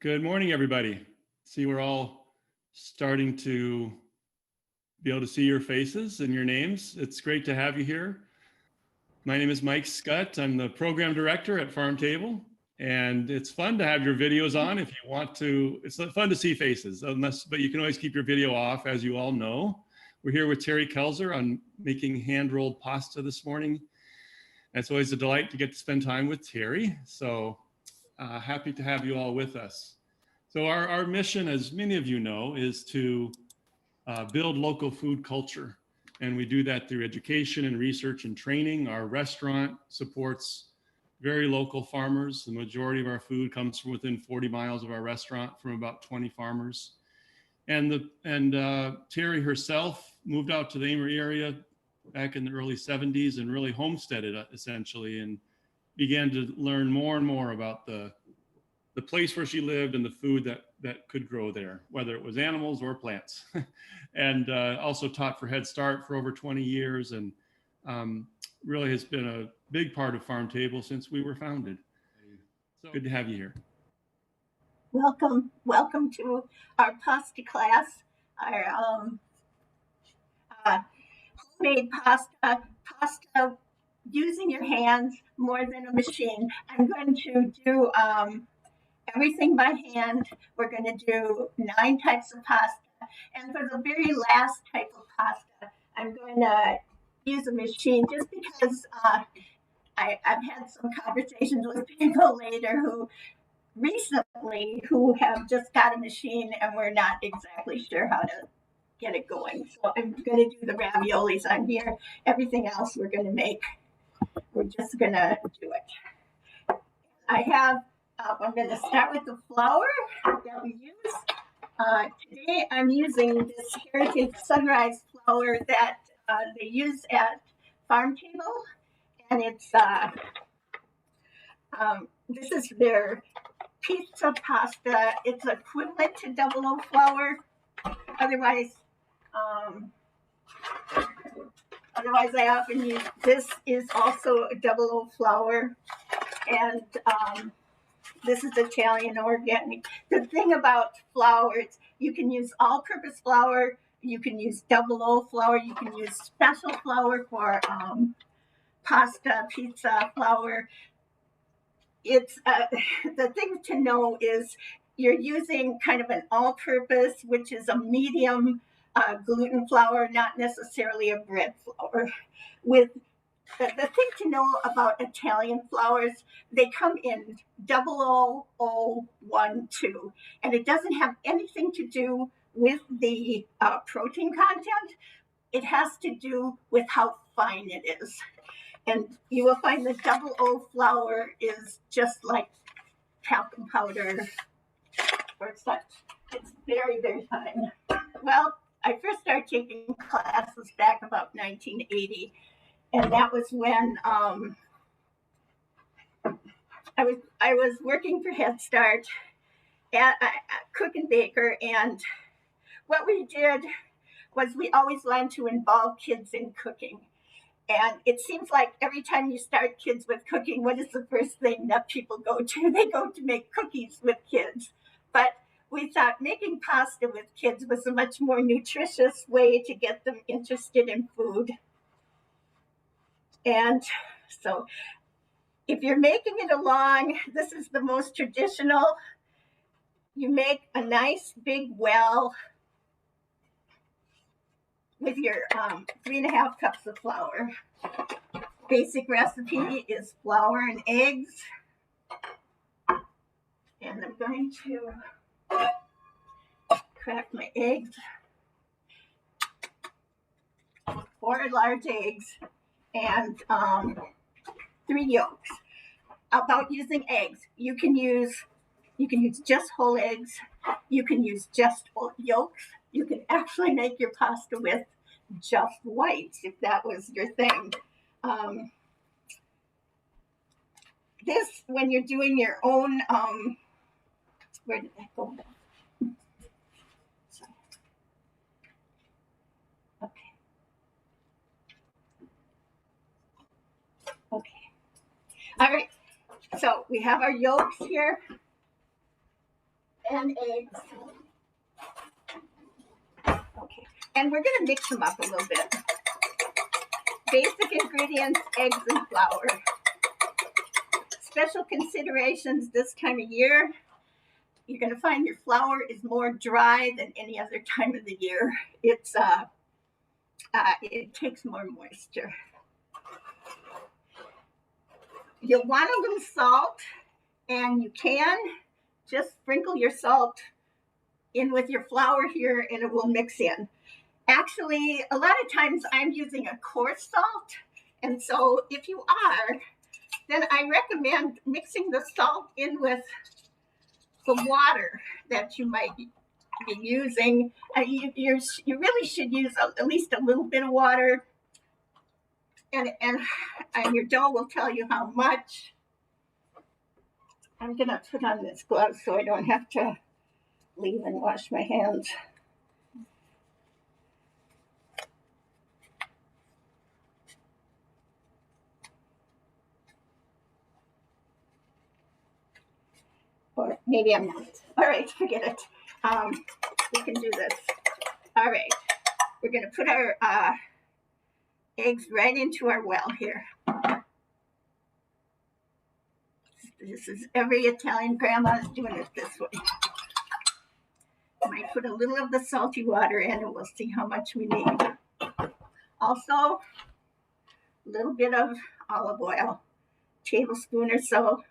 Good morning, everybody. See, we're all starting to be able to see your faces and your names. It's great to have you here. My name is Mike Scott. I'm the program director at Farm Table, and it's fun to have your videos on if you want to. It's fun to see faces, but you can always keep your video off, as you all know. We're here with Terry Kelzer on making hand-rolled pasta this morning. And it's always a delight to get to spend time with Terry. So happy to have you all with us. So our mission, as many of you know, is to build local food culture. And we do that through education and research and training. Our restaurant supports very local farmers. The majority of our food comes from within 40 miles of our restaurant from about 20 farmers. And Terry herself moved out to the Amory area back in the early 70s and really homesteaded essentially, and began to learn more and more about the place where she lived and the food that could grow there, whether it was animals or plants. And also taught for Head Start for over 20 years, and really has been a big part of Farm Table since we were founded. So good to have you here. Welcome to our pasta class, our homemade pasta using your hands more than a machine. I'm going to do everything by hand. We're going to do 9 types of pasta. And for the very last type of pasta, I'm going to use a machine just because I've had some conversations with people recently who have just got a machine and we're not exactly sure how to get it going. So I'm going to do the raviolis on here. Everything else we're going to make. We're just going to do it. I'm going to start with the flour that we use. Today I'm using this Heritage Sunrise flour that they use at Farm Table. And it's this is their pizza pasta. It's equivalent to double O flour. Otherwise, I often use this. Is also a double O flour, and this is Italian organic. The thing about flours, you can use all-purpose flour. You can use double O flour. You can use special flour for pasta, pizza flour. It's the thing to know is you're using kind of an all-purpose, which is a medium gluten flour, not necessarily a bread flour. With the thing to know about Italian flours, they come in 0001-2, and it doesn't have anything to do with the protein content. It has to do with how fine it is. And you will find the double O flour is just like talcum powder or such. It's very, very fine. Well, I first started taking classes back about 1980, and that was when I was working for Head Start at Cook and Baker, and what we did was we always wanted to involve kids in cooking. And it seems like every time you start kids with cooking, what is the first thing that people go to? They go to make cookies with kids. But we thought making pasta with kids was a much more nutritious way to get them interested in food. And so if you're making it along, this is the most traditional. You make a nice big well with your 3½ cups of flour. Basic recipe is flour and eggs. And I'm going to crack my eggs. 4 large eggs and 3 yolks. About using eggs, you can use just whole eggs. You can use just yolks. You can actually make your pasta with just whites if that was your thing. This, when you're doing your own, where did that go? So, okay. Okay. All right. So we have our yolks here. and eggs. Okay, and we're gonna mix them up a little bit. Basic ingredients, eggs and flour. Special considerations this time of year. You're gonna find your flour is more dry than any other time of the year. It takes more moisture. You'll want a little salt, and you can just sprinkle your salt in with your flour here and it will mix in. Actually, a lot of times I'm using a coarse salt, and so if you are, then I recommend mixing the salt in with the water that you might be using. You really should use at least a little bit of water, and your dough will tell you how much. I'm gonna put on this glove so I don't have to leave and wash my hands. Or maybe I'm not. All right, forget it. We can do this. All right, we're gonna put our eggs right into our well here. This is every Italian grandma is doing it this way. I might put a little of the salty water in and we'll see how much we need. Also, a little bit of olive oil, tablespoon or so.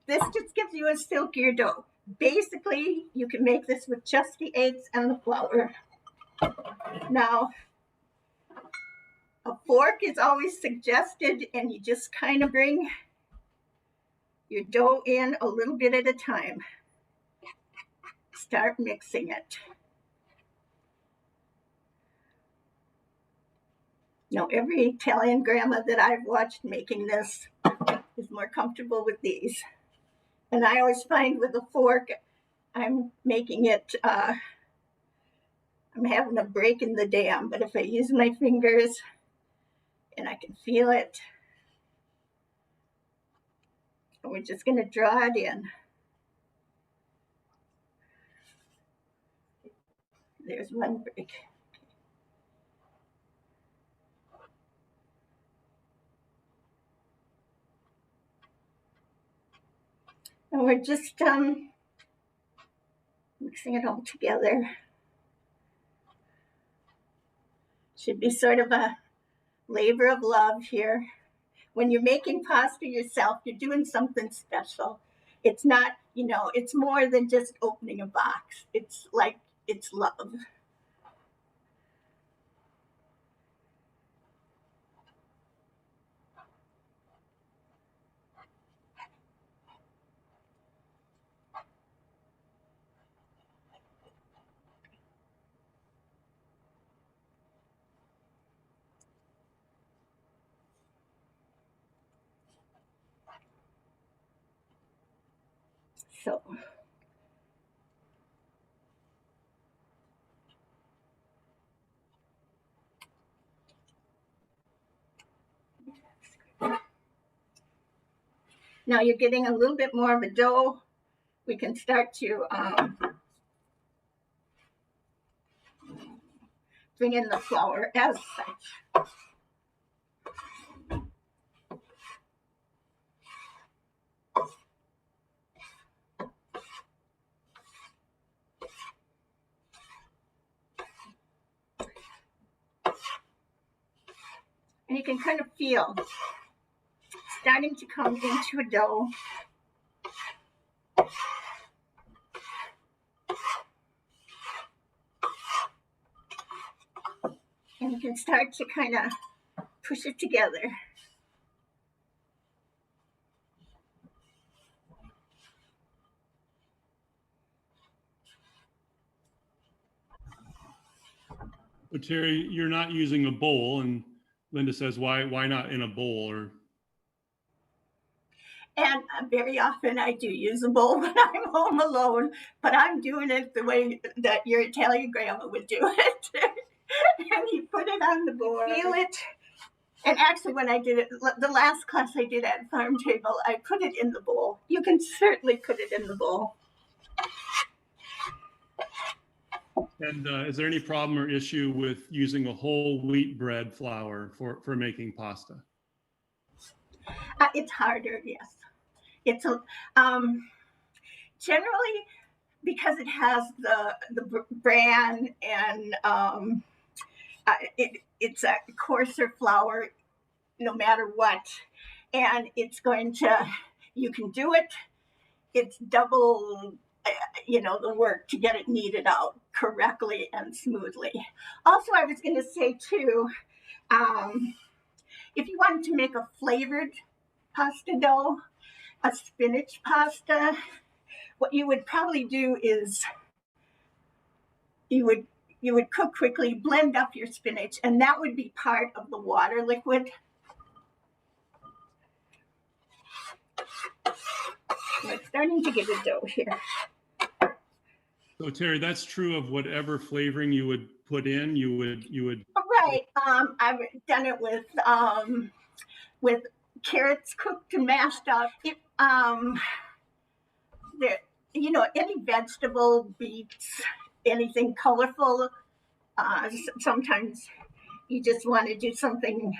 This just gives you a silkier dough. Basically, you can make this with just the eggs and the flour. Now, a fork is always suggested, and you just kind of bring your dough in a little bit at a time. Start mixing it. Now, every Italian grandma that I've watched making this is more comfortable with these. And I always find with a fork, I'm making it, I'm having a break in the dam, but if I use my fingers and I can feel it, and we're just gonna draw it in. There's one break. And we're just mixing it all together. Should be sort of a labor of love here. When you're making pasta yourself, you're doing something special. It's not, it's more than just opening a box. It's like, it's love. So, now you're getting a little bit more of a dough. We can start to bring in the flour as such. And you can kind of feel starting to come into a dough. And you can start to kind of push it together. But Terry, you're not using a bowl, and Linda says, why not in a bowl? Or And very often I do use a bowl when I'm home alone, but I'm doing it the way that your Italian grandma would do it. And you put it on the board, feel it And actually, when I did it, the last class I did at Farm Table, I put it in the bowl. You can certainly put it in the bowl. And is there any problem or issue with using a whole wheat bread flour for making pasta? It's harder, yes. It's a generally because it has the bran and it's a coarser flour no matter what, and it's going to, you can do it. It's double, the work to get it kneaded out correctly and smoothly. Also, I was going to say too, if you wanted to make a flavored pasta dough, a spinach pasta, what you would probably do is you would cook quickly, blend up your spinach, and that would be part of the water liquid. We're starting to get a dough here. So Terry, that's true of whatever flavoring you would put in. You would. Right. I've done it with carrots cooked and mashed up. Any vegetable, beets, anything colorful. Sometimes you just want to do something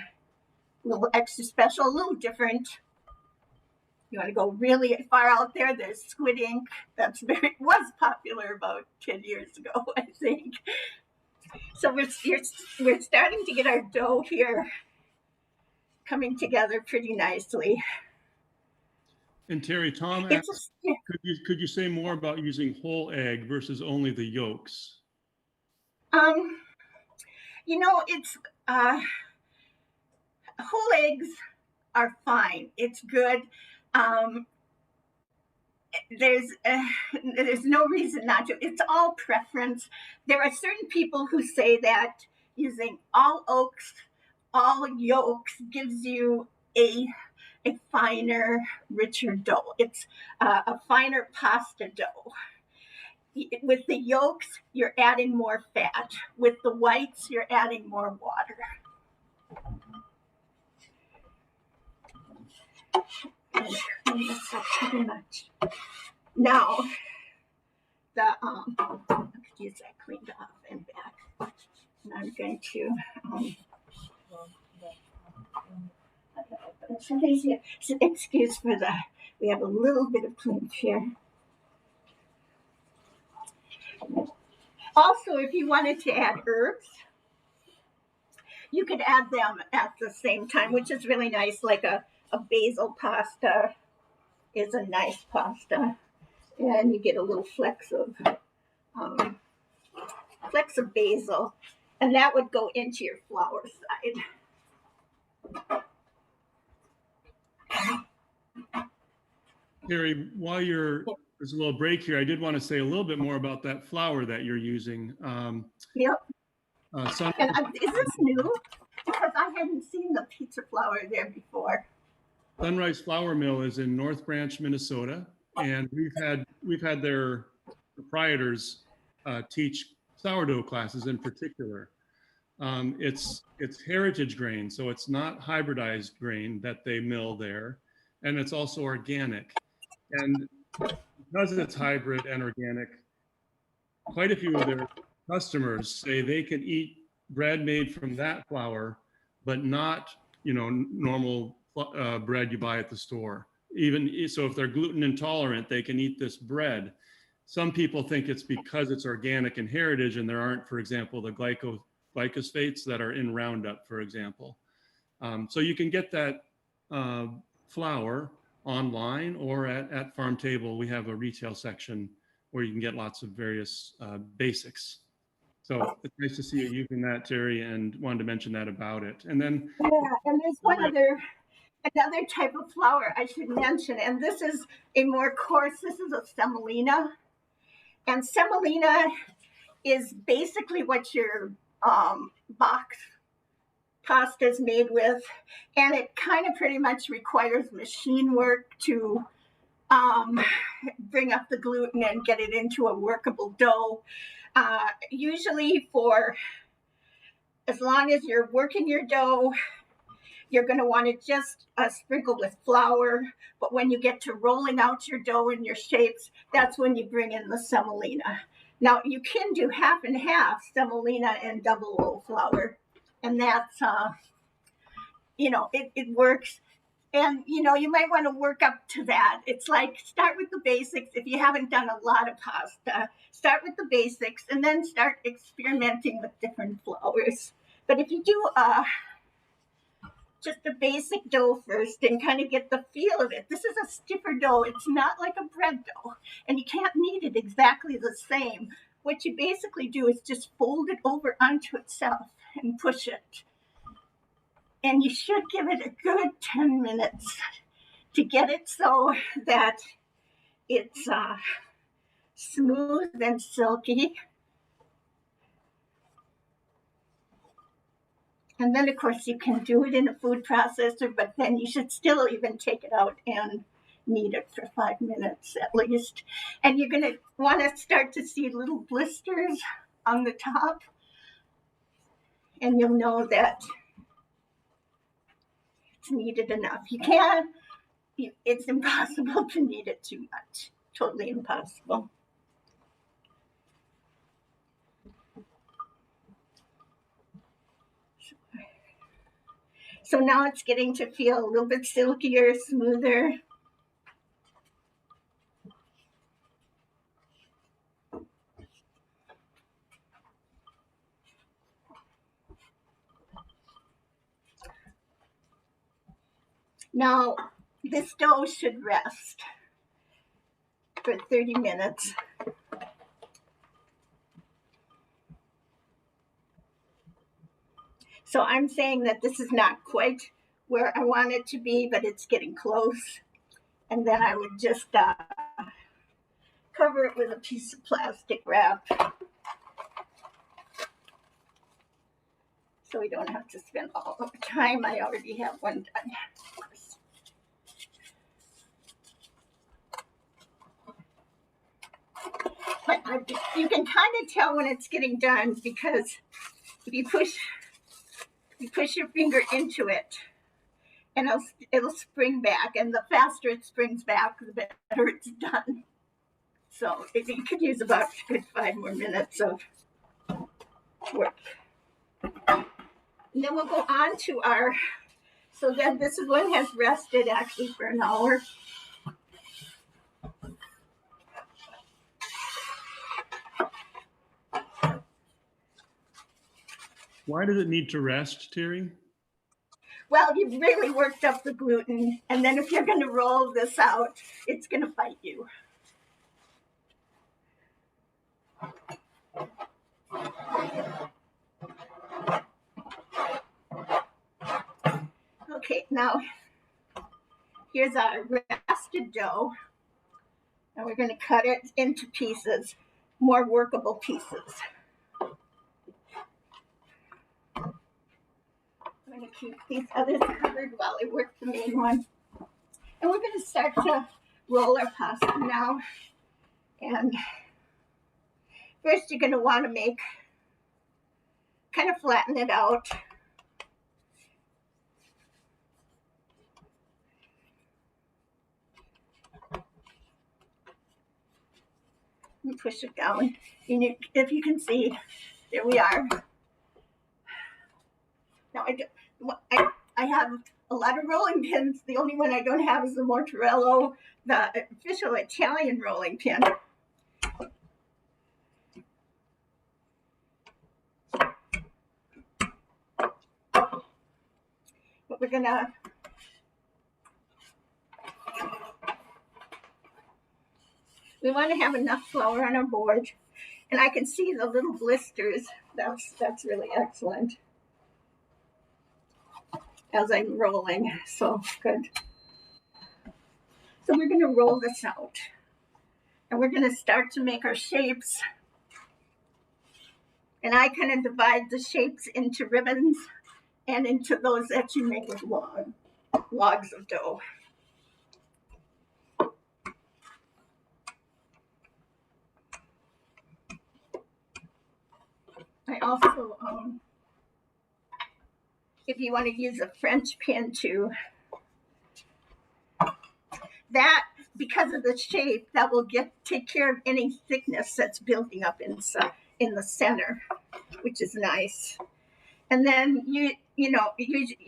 a little extra special, a little different. You want to go really far out there. There's squid ink. Was popular about 10 years ago, I think. So we're starting to get our dough here coming together pretty nicely. And Terry, Tom asked, could you say more about using whole egg versus only the yolks? It's whole eggs are fine. It's good. There's no reason not to. It's all preference. There are certain people who say that using all yolks gives you a finer, richer dough. It's a finer pasta dough. With the yolks, you're adding more fat. With the whites, you're adding more water. Clean this up pretty much. Now, I could use that cleaned off and back. And I'm going to somebody's here. So excuse for we have a little bit of clean here. Also, if you wanted to add herbs, you could add them at the same time, which is really nice. Like a basil pasta is a nice pasta, and you get a little flecks of basil, and that would go into your flour side. Terry, while there's a little break here, I did want to say a little bit more about that flour that you're using. Yep. Is this new? Because I hadn't seen the pizza flour there before. Sunrise Flour Mill is in North Branch, Minnesota, and we've had their proprietors teach sourdough classes in particular. It's heritage grain, so it's not hybridized grain that they mill there, and it's also organic. And because it's hybrid and organic, quite a few of their customers say they can eat bread made from that flour, but not normal bread you buy at the store. Even so, if they're gluten intolerant, they can eat this bread. Some people think it's because it's organic and heritage, and there aren't, for example, the glycosates that are in Roundup, for example. So you can get that flour online or at Farm Table. We have a retail section where you can get lots of various basics. So it's nice to see you using that, Terry, and wanted to mention that about it. And then and there's another type of flour I should mention, and this is a more coarse. This is a semolina, and semolina is basically what your box pasta is made with, and it kind of pretty much requires machine work to bring up the gluten and get it into a workable dough. Usually for as long as you're working your dough, you're going to want to just sprinkle with flour. But when you get to rolling out your dough in your shapes, that's when you bring in the semolina. Now, you can do half and half semolina and double O flour. And that's, it works. And, you might want to work up to that. It's like start with the basics. If you haven't done a lot of pasta, start with the basics and then start experimenting with different flours. But if you do just a basic dough first and kind of get the feel of it, this is a stiffer dough. It's not like a bread dough, and you can't knead it exactly the same. What you basically do is just fold it over onto itself and push it. And you should give it a good 10 minutes to get it so that it's smooth and silky. And then, of course, you can do it in a food processor, but then you should still even take it out and knead it for 5 minutes at least. And you're going to want to start to see little blisters on the top. And you'll know that it's kneaded enough. It's impossible to knead it too much. Totally impossible. So now it's getting to feel a little bit silkier, smoother. Now, this dough should rest for 30 minutes. So I'm saying that this is not quite where I want it to be, but it's getting close. And then I would just cover it with a piece of plastic wrap, so we don't have to spend all the time. I already have one done. But you can kind of tell when it's getting done, because if you push your finger into it, and it'll spring back, and the faster it springs back, the better it's done. So you could use about a good 5 more minutes of work. And then we'll go on to so then this one has rested actually for an hour. Why does it need to rest, Terry? Well, you've really worked up the gluten, and then if you're going to roll this out, it's going to fight you. Okay, now here's our rested dough, and we're going to cut it into pieces, more workable pieces. I'm going to keep these others covered while I work the main one. And we're going to start to roll our pasta now. And first you're going to want to kind of flatten it out. And push it down. And if you can see, there we are. Now I have a lot of rolling pins. The only one I don't have is the Mortarello, the official Italian rolling pin. But we want to have enough flour on our board. And I can see the little blisters. That's really excellent as I'm rolling. So good. So we're going to roll this out. And we're going to start to make our shapes. And I kind of divide the shapes into ribbons and into those that you make with logs of dough. I also, if you want to use a French pin too. That, because of the shape, that will take care of any thickness that's building up in the center, which is nice. And then you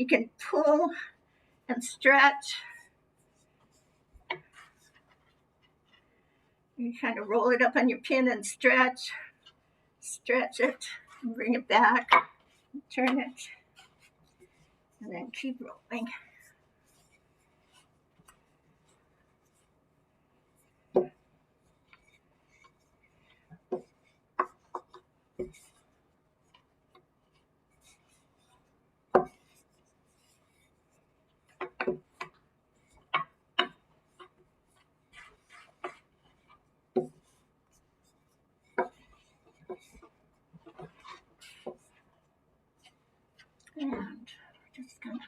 can pull and stretch. You kind of roll it up on your pin and stretch it, and bring it back, turn it, and then keep rolling. And just kind of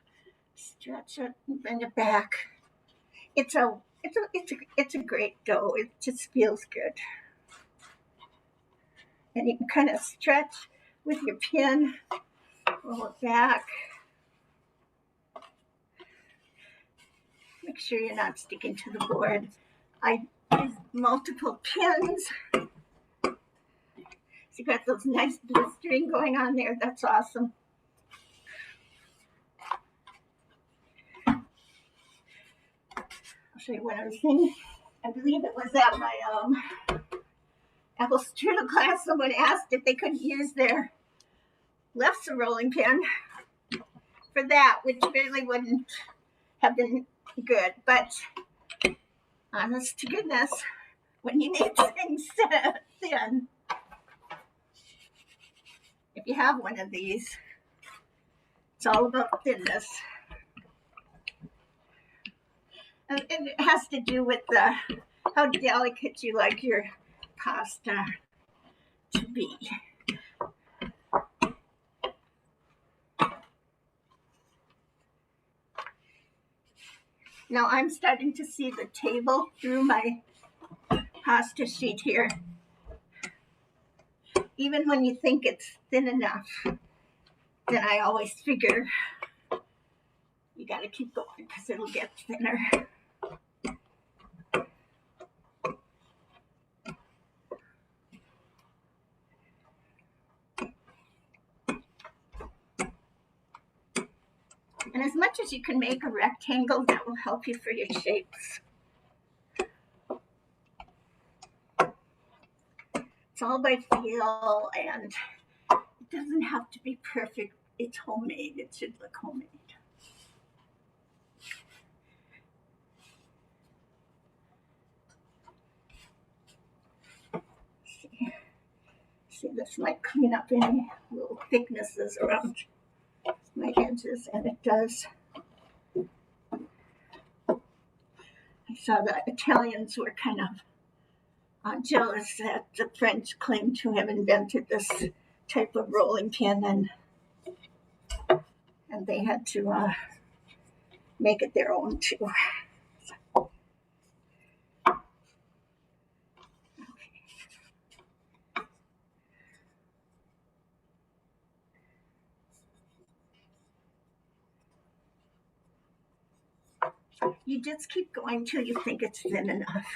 stretch it and bring it back. It's a great dough. It just feels good. And you can kind of stretch with your pin, roll it back. Make sure you're not sticking to the board. I use multiple pins. So you got those nice blistering going on there. That's awesome. I'll show you one other thing. I believe it was at my apple strudel class. Someone asked if they couldn't use their left rolling pin for that, which really wouldn't have been good. But honest to goodness, when you need things thin, if you have one of these, it's all about thinness. And it has to do with how delicate you like your pasta to be. Now I'm starting to see the table through my pasta sheet here. Even when you think it's thin enough, then I always figure you got to keep going because it'll get thinner. And as much as you can make a rectangle, that will help you for your shapes. It's all by feel, and it doesn't have to be perfect. It's homemade. It should look homemade. See, this might clean up any little thicknesses around my edges, and it does. I saw that Italians were kind of jealous that the French claimed to have invented this type of rolling pin, and they had to make it their own too. You just keep going till you think it's thin enough.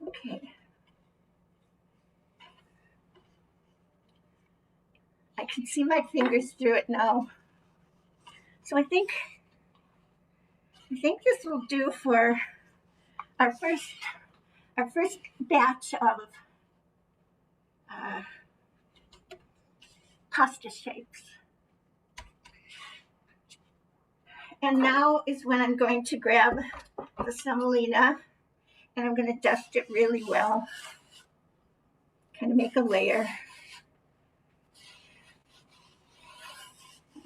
Okay. I can see my fingers through it now. So I think this will do for our first batch of pasta shapes. And now is when I'm going to grab the semolina and I'm going to dust it really well. Kind of make a layer.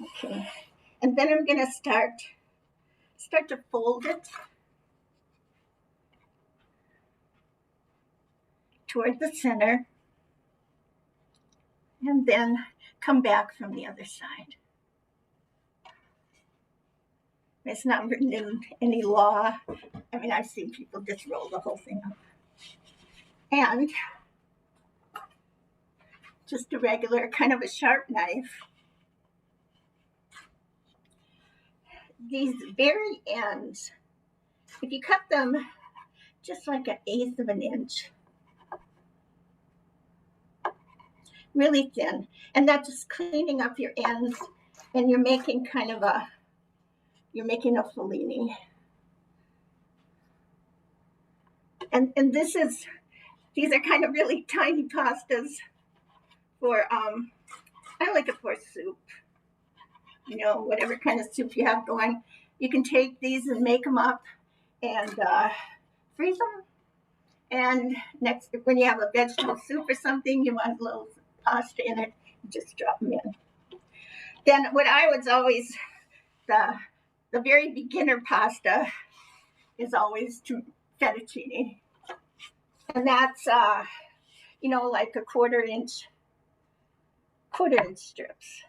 Okay. And then I'm going to start to fold it toward the center. and then come back from the other side. It's not written in any law. I mean, I've seen people just roll the whole thing up. And just a regular kind of a sharp knife. These very ends, if you cut them just like 1/8 of an inch, really thin, and that's just cleaning up your ends, and you're making kind of a, you're making a filini. And this is, these are kind of really tiny pastas for, I like it for soup. You know, whatever kind of soup you have going, you can take these and make them up and freeze them. And next, when you have a vegetable soup or something, you want a little pasta in it, just drop them in. Then what I was always, the very beginner pasta is always fettuccine. And that's, you know, like a quarter inch strips.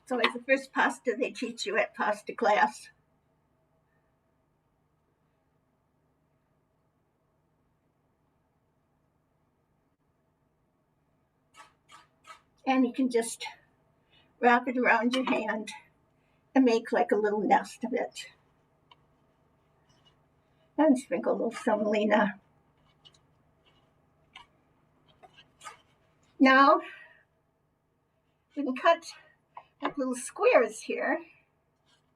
So it's the first pasta they teach you at pasta class. And you can just wrap it around your hand and make like a little nest of it. And sprinkle a little semolina. Now, we can cut like little squares here.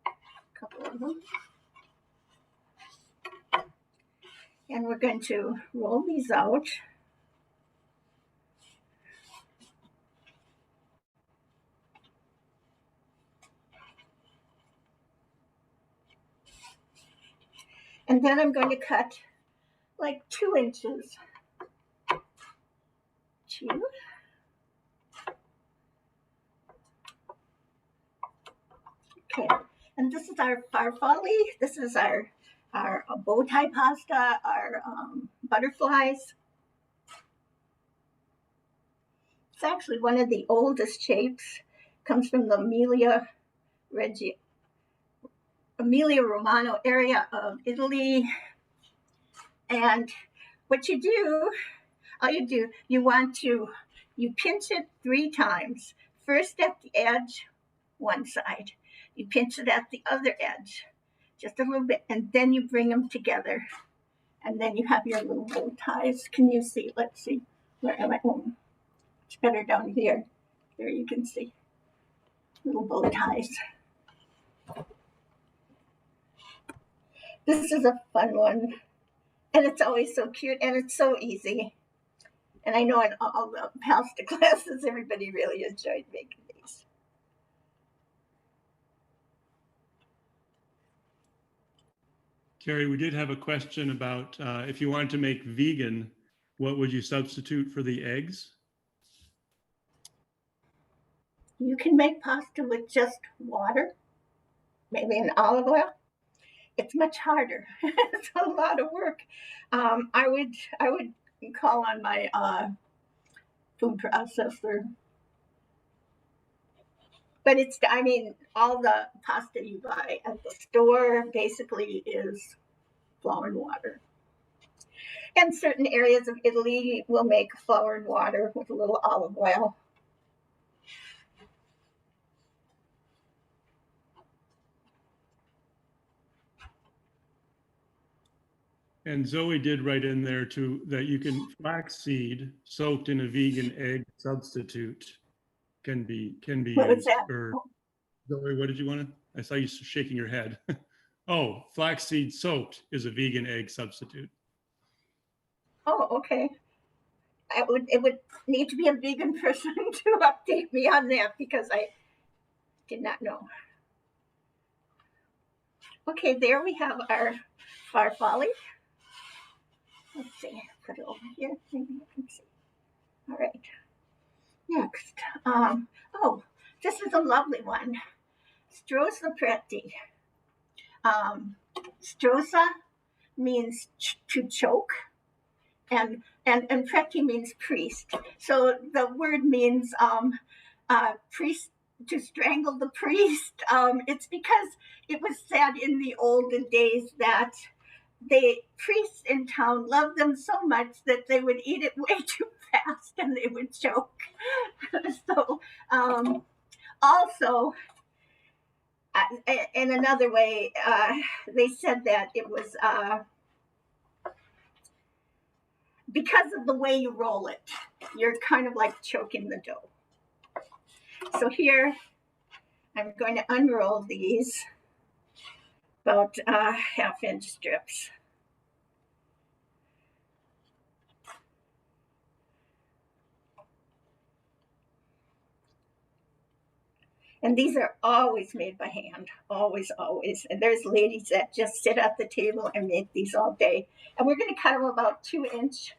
A couple of them. And we're going to roll these out. And then I'm going to cut like 2 inches. 2. Okay, and this is our farfalle. This is our bow tie pasta, our butterflies. It's actually one of the oldest shapes. Comes from the Emilia Romagna area of Italy. And what you do, you pinch it 3 times. First at the edge, one side. You pinch it at the other edge, just a little bit, and then you bring them together. And then you have your little bow ties. Can you see? Let's see. Where am I? Oh, it's better down here. There you can see. Little bow ties. This is a fun one. And it's always so cute, and it's so easy. And I know in all the pasta classes, everybody really enjoyed making these. Carrie, we did have a question about if you wanted to make vegan, what would you substitute for the eggs? You can make pasta with just water, maybe an olive oil. It's much harder. It's a lot of work. I would call on my food processor. But it's, I mean, all the pasta you buy at the store basically is flour and water. And certain areas of Italy will make flour and water with a little olive oil. And Zoe did write in there too that you can flaxseed soaked in a vegan egg substitute can be What was used. that? Or Zoe, what did you want to? I saw you shaking your head. Oh, flaxseed soaked is a vegan egg substitute. Oh, okay. It would need to be a vegan person to update me on that because I did not know. Okay, there we have our farfalle. Let's see, put it over here, maybe you can see. All right. Next, oh, this is a lovely one. Strozzapreti. Strozza means to choke, and preti means priest. So the word means priest, to strangle the priest. It's because it was said in the olden days that the priests in town loved them so much that they would eat it way too fast and they would choke. So also, in another way, they said that it was because of the way you roll it, you're kind of like choking the dough. So here, I'm going to unroll these about half-inch strips. And these are always made by hand, always, always. And there's ladies that just sit at the table and make these all day. And we're going to cut them about 2-inch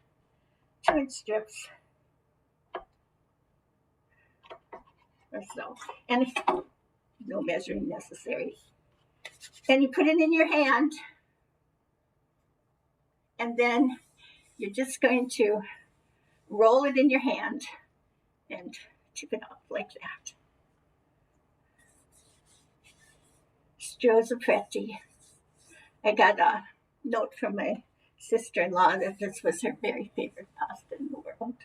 strips or so. And no measuring necessary. And you put it in your hand, and then you're just going to roll it in your hand and tip it up like that. Strozzapreti. I got a note from my sister-in-law that this was her very favorite pasta in the world.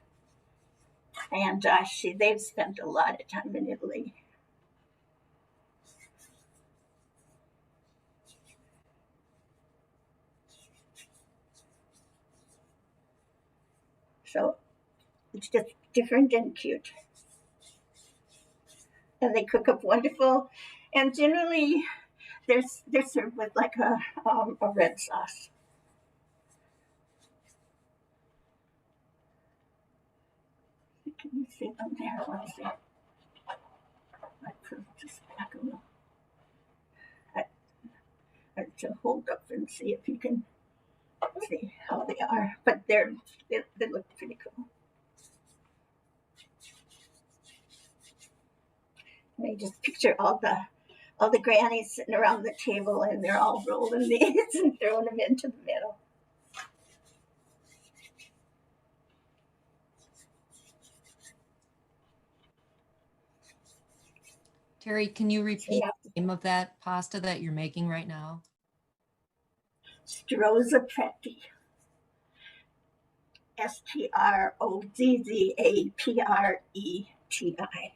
And they've spent a lot of time in Italy. So it's just different and cute. And they cook up wonderful. And generally, they're served with like a red sauce. Can you see them there? Let's see. I put this back a little. I have to hold up and see if you can see how they are. But they look pretty cool. And I just picture all the grannies sitting around the table, and they're all rolling these and throwing them into the middle. Terry, can you repeat the name of that pasta that you're making right now? Strozzapreti. Strozzapreti.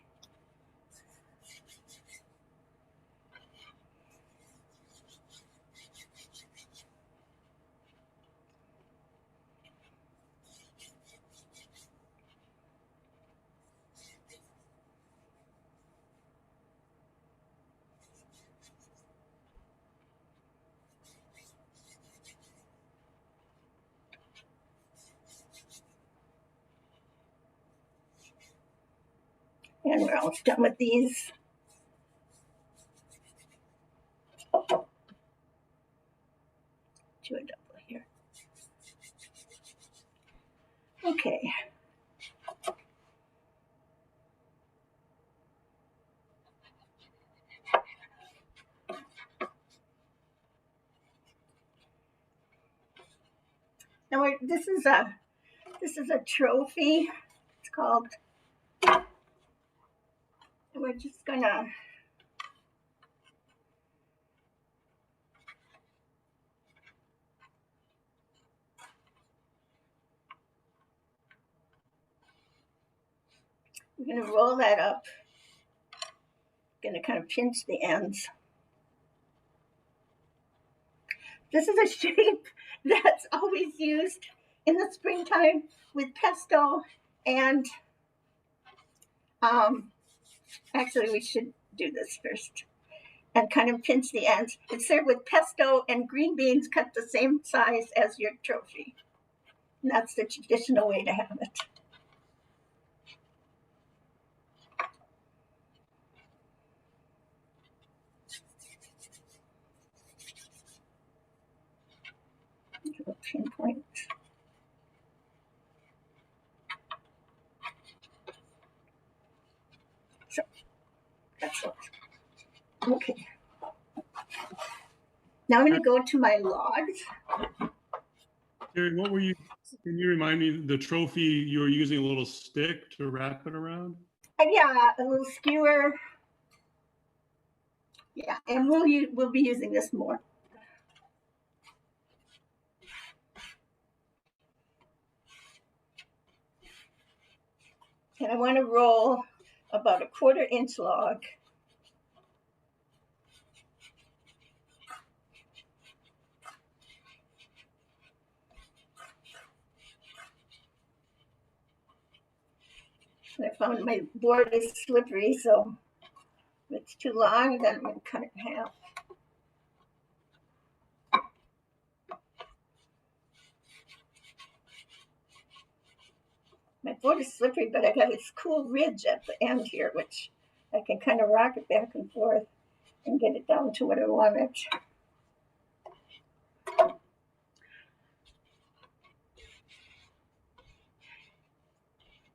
And we're almost done with these. Do a double here. Okay. Now this is a trofie. It's called. And we're just gonna roll that up. Gonna kind of pinch the ends. This is a shape that's always used in the springtime with pesto and actually we should do this first and kind of pinch the ends. It's served with pesto and green beans cut the same size as your trofie. And that's the traditional way to have it. Pinpoint. Excellent. Okay. Now I'm going to go to my logs. Terry, what were you, can you remind me, the trophy, you were using a little stick to wrap it around? Yeah, a little skewer. Yeah, and we'll be using this more. And I want to roll about a 1/4 inch log. I found my board is slippery, so if it's too long, then I'm going to cut it in half. My board is slippery, but I got this cool ridge at the end here, which I can kind of rock it back and forth and get it down to what I want it.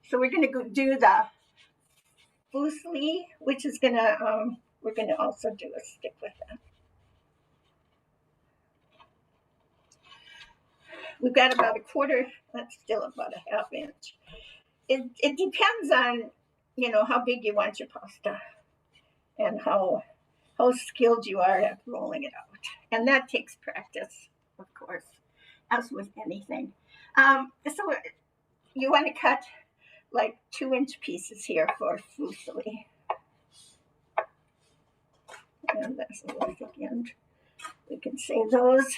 So we're going to go do the fusilli, which is going to, we're going to also do a stick with that. We've got about a 1/4, that's still about a 1/2 inch. It depends on, you know, how big you want your pasta and how skilled you are at rolling it out. And that takes practice, of course, as with anything. So you want to cut like 2-inch pieces here for fusilli. And that's a little thick end. We can save those.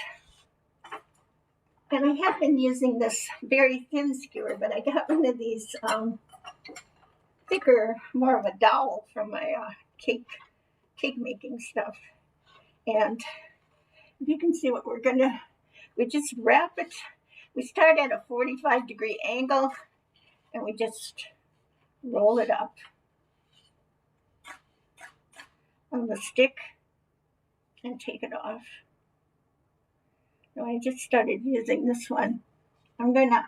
And I have been using this very thin skewer, but I got one of these thicker, more of a dowel from my cake making stuff. And you can see what we're gonna, we just wrap it. We start at a 45-degree angle and we just roll it up on the stick and take it off. So I just started using this one. I'm gonna,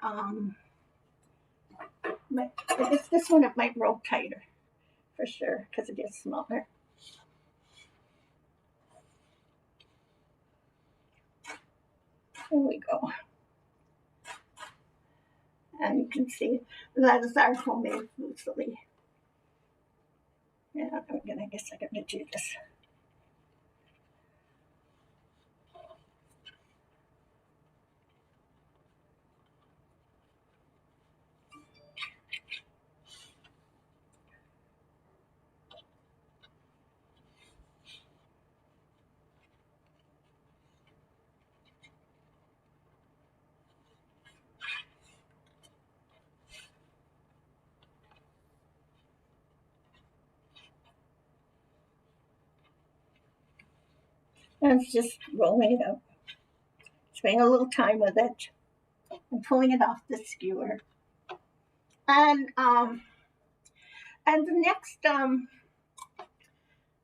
this one, it might roll tighter for sure because it is smaller. There we go. And you can see that is our homemade fusilli. Yeah, I guess I'm gonna do this. And it's just rolling it up. Spending a little time with it. I'm pulling it off the skewer. And the next, I'm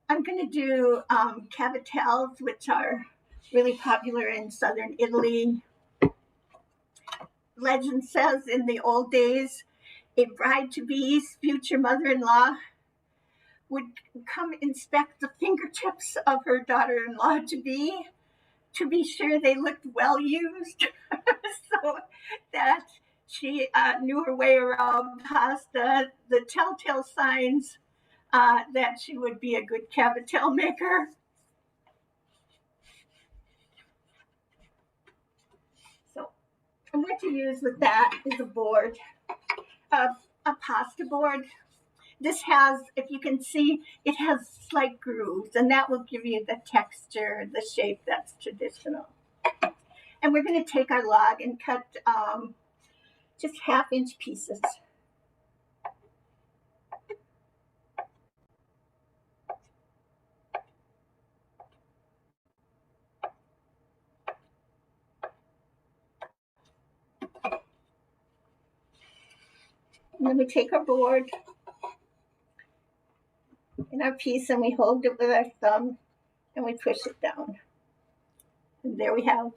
going to do cavatellis, which are really popular in southern Italy. Legend says in the old days, a bride-to-be's future mother-in-law would come inspect the fingertips of her daughter-in-law to be sure they looked well used, so that she knew her way around pasta, the telltale signs that she would be a good cavatelli maker. So I'm going to use with that is a board, a pasta board. This has, if you can see, it has slight grooves, and that will give you the texture, the shape that's traditional. And we're going to take our log and cut just 1/2-inch pieces. And then we take our board and our piece and we hold it with our thumb and we push it down. And there we have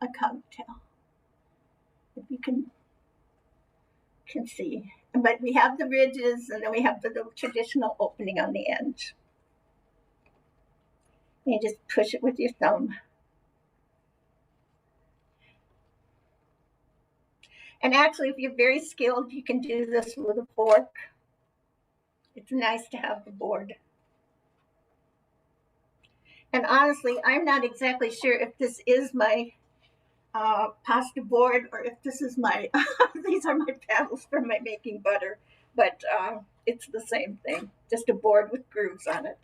a cavatelli. If you can see. But we have the ridges, and then we have the little traditional opening on the end. And you just push it with your thumb. And actually, if you're very skilled, you can do this with a fork. It's nice to have the board. And honestly, I'm not exactly sure if this is my pasta board or if this is my, these are my paddles for my making butter. But it's the same thing, just a board with grooves on it.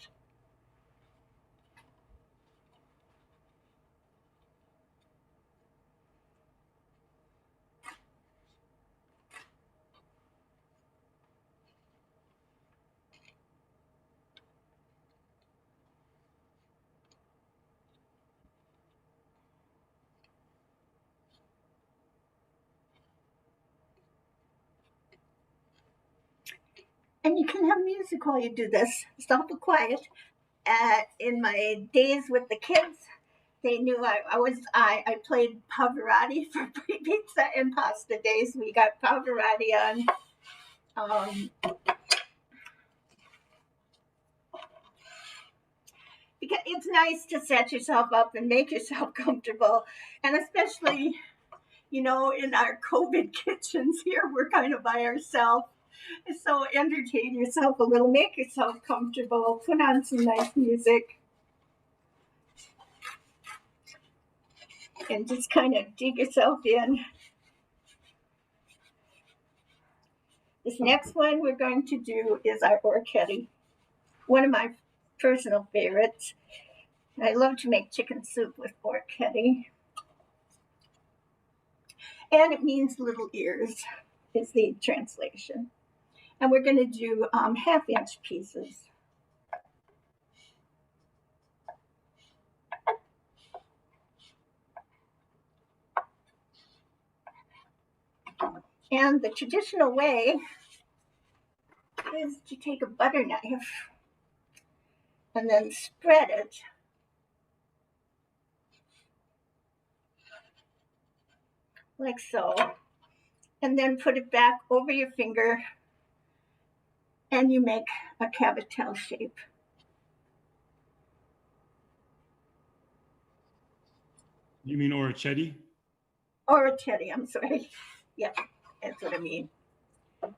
And you can have music while you do this. It's awful quiet. In my days with the kids, they knew I played Pavarotti for pizza and pasta days. We got Pavarotti on. Because it's nice to set yourself up and make yourself comfortable, and especially, in our COVID kitchens here, we're kind of by ourselves. So entertain yourself a little, make yourself comfortable, put on some nice music, and just kind of dig yourself in. This next one we're going to do is our orecchiette, one of my personal favorites. I love to make chicken soup with orecchiette. And it means little ears is the translation. And we're going to do half-inch pieces. And the traditional way is to take a butter knife and then spread it like so, and then put it back over your finger, and you make a cavatelli shape. You mean orecchiette? Orecchiette, I'm sorry. Yeah, that's what I mean.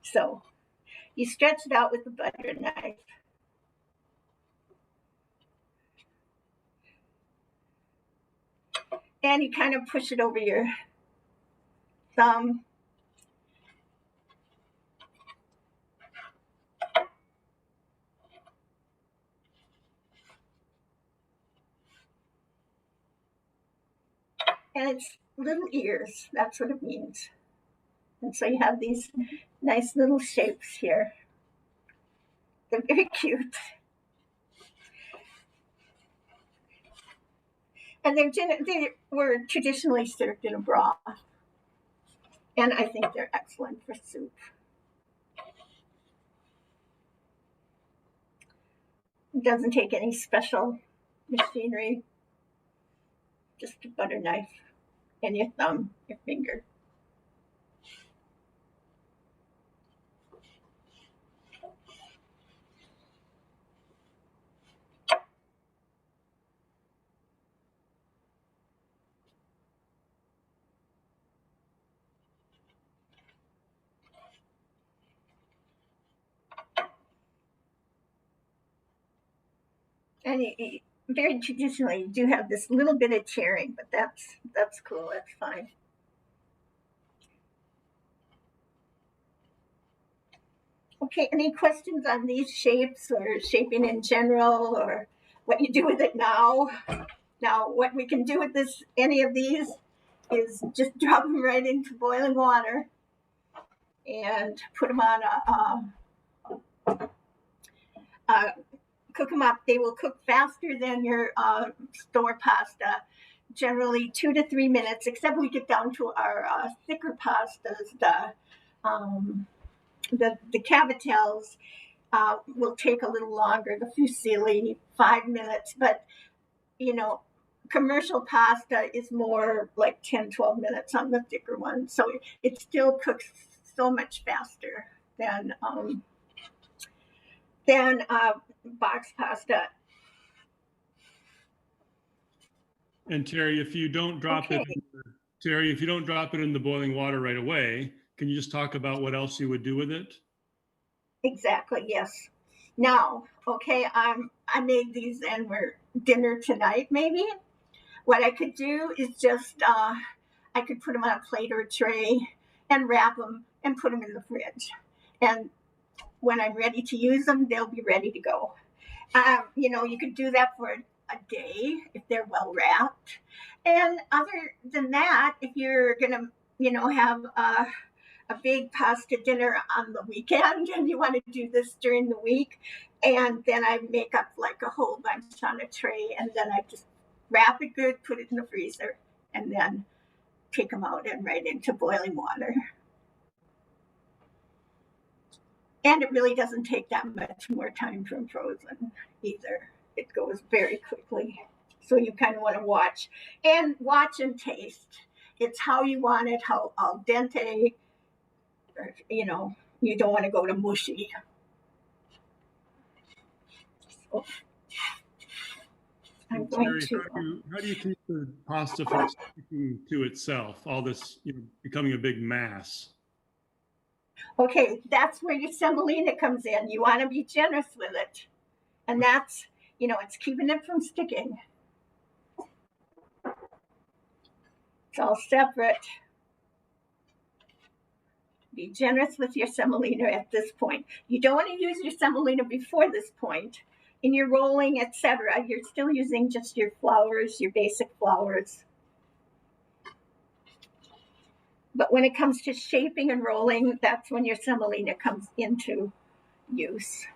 So you stretch it out with the butter knife. And you kind of push it over your thumb. And it's little ears, that's what it means. And so you have these nice little shapes here. They're very cute. And they were traditionally served in a broth. And I think they're excellent for soup. It doesn't take any special machinery, just a butter knife and your thumb, your finger. And very traditionally, you do have this little bit of tearing, but that's cool. That's fine. Okay, any questions on these shapes or shaping in general, or what you do with it now? Now, what we can do with any of these, is just drop them right into boiling water and put them on cook them up. They will cook faster than your store pasta, generally 2 to 3 minutes, except we get down to our thicker pastas. The cavatellis will take a little longer. The fusilli, 5 minutes, but commercial pasta is more like 10, 12 minutes on the thicker one. So it still cooks so much faster than box pasta. And Terry, if you don't drop Okay. Terry, if you don't drop it in the boiling water right away, can you just talk about what else you would do with it? Exactly, yes. Now, okay, I made these and we're dinner tonight, maybe. What I could do is just, I could put them on a plate or a tray and wrap them and put them in the fridge. And when I'm ready to use them, they'll be ready to go. You could do that for a day if they're well wrapped. And other than that, if you're gonna, have a big pasta dinner on the weekend and you want to do this during the week, and then I make up like a whole bunch on a tray, and then I just wrap it good, put it in the freezer, and then take them out and right into boiling water. And it really doesn't take that much more time from frozen either. It goes very quickly. So you kind of want to watch and taste. It's how you want it, how al dente, or, you don't want to go to mushy. So I'm going Terry, to. how do you keep the pasta from sticking to itself? All this, becoming a big mass. Okay, that's where your semolina comes in. You want to be generous with it. And that's, it's keeping it from sticking. It's all separate. Be generous with your semolina at this point. You don't want to use your semolina before this point. In your rolling, etc., you're still using just your flours, your basic flours. But when it comes to shaping and rolling, that's when your semolina comes into use.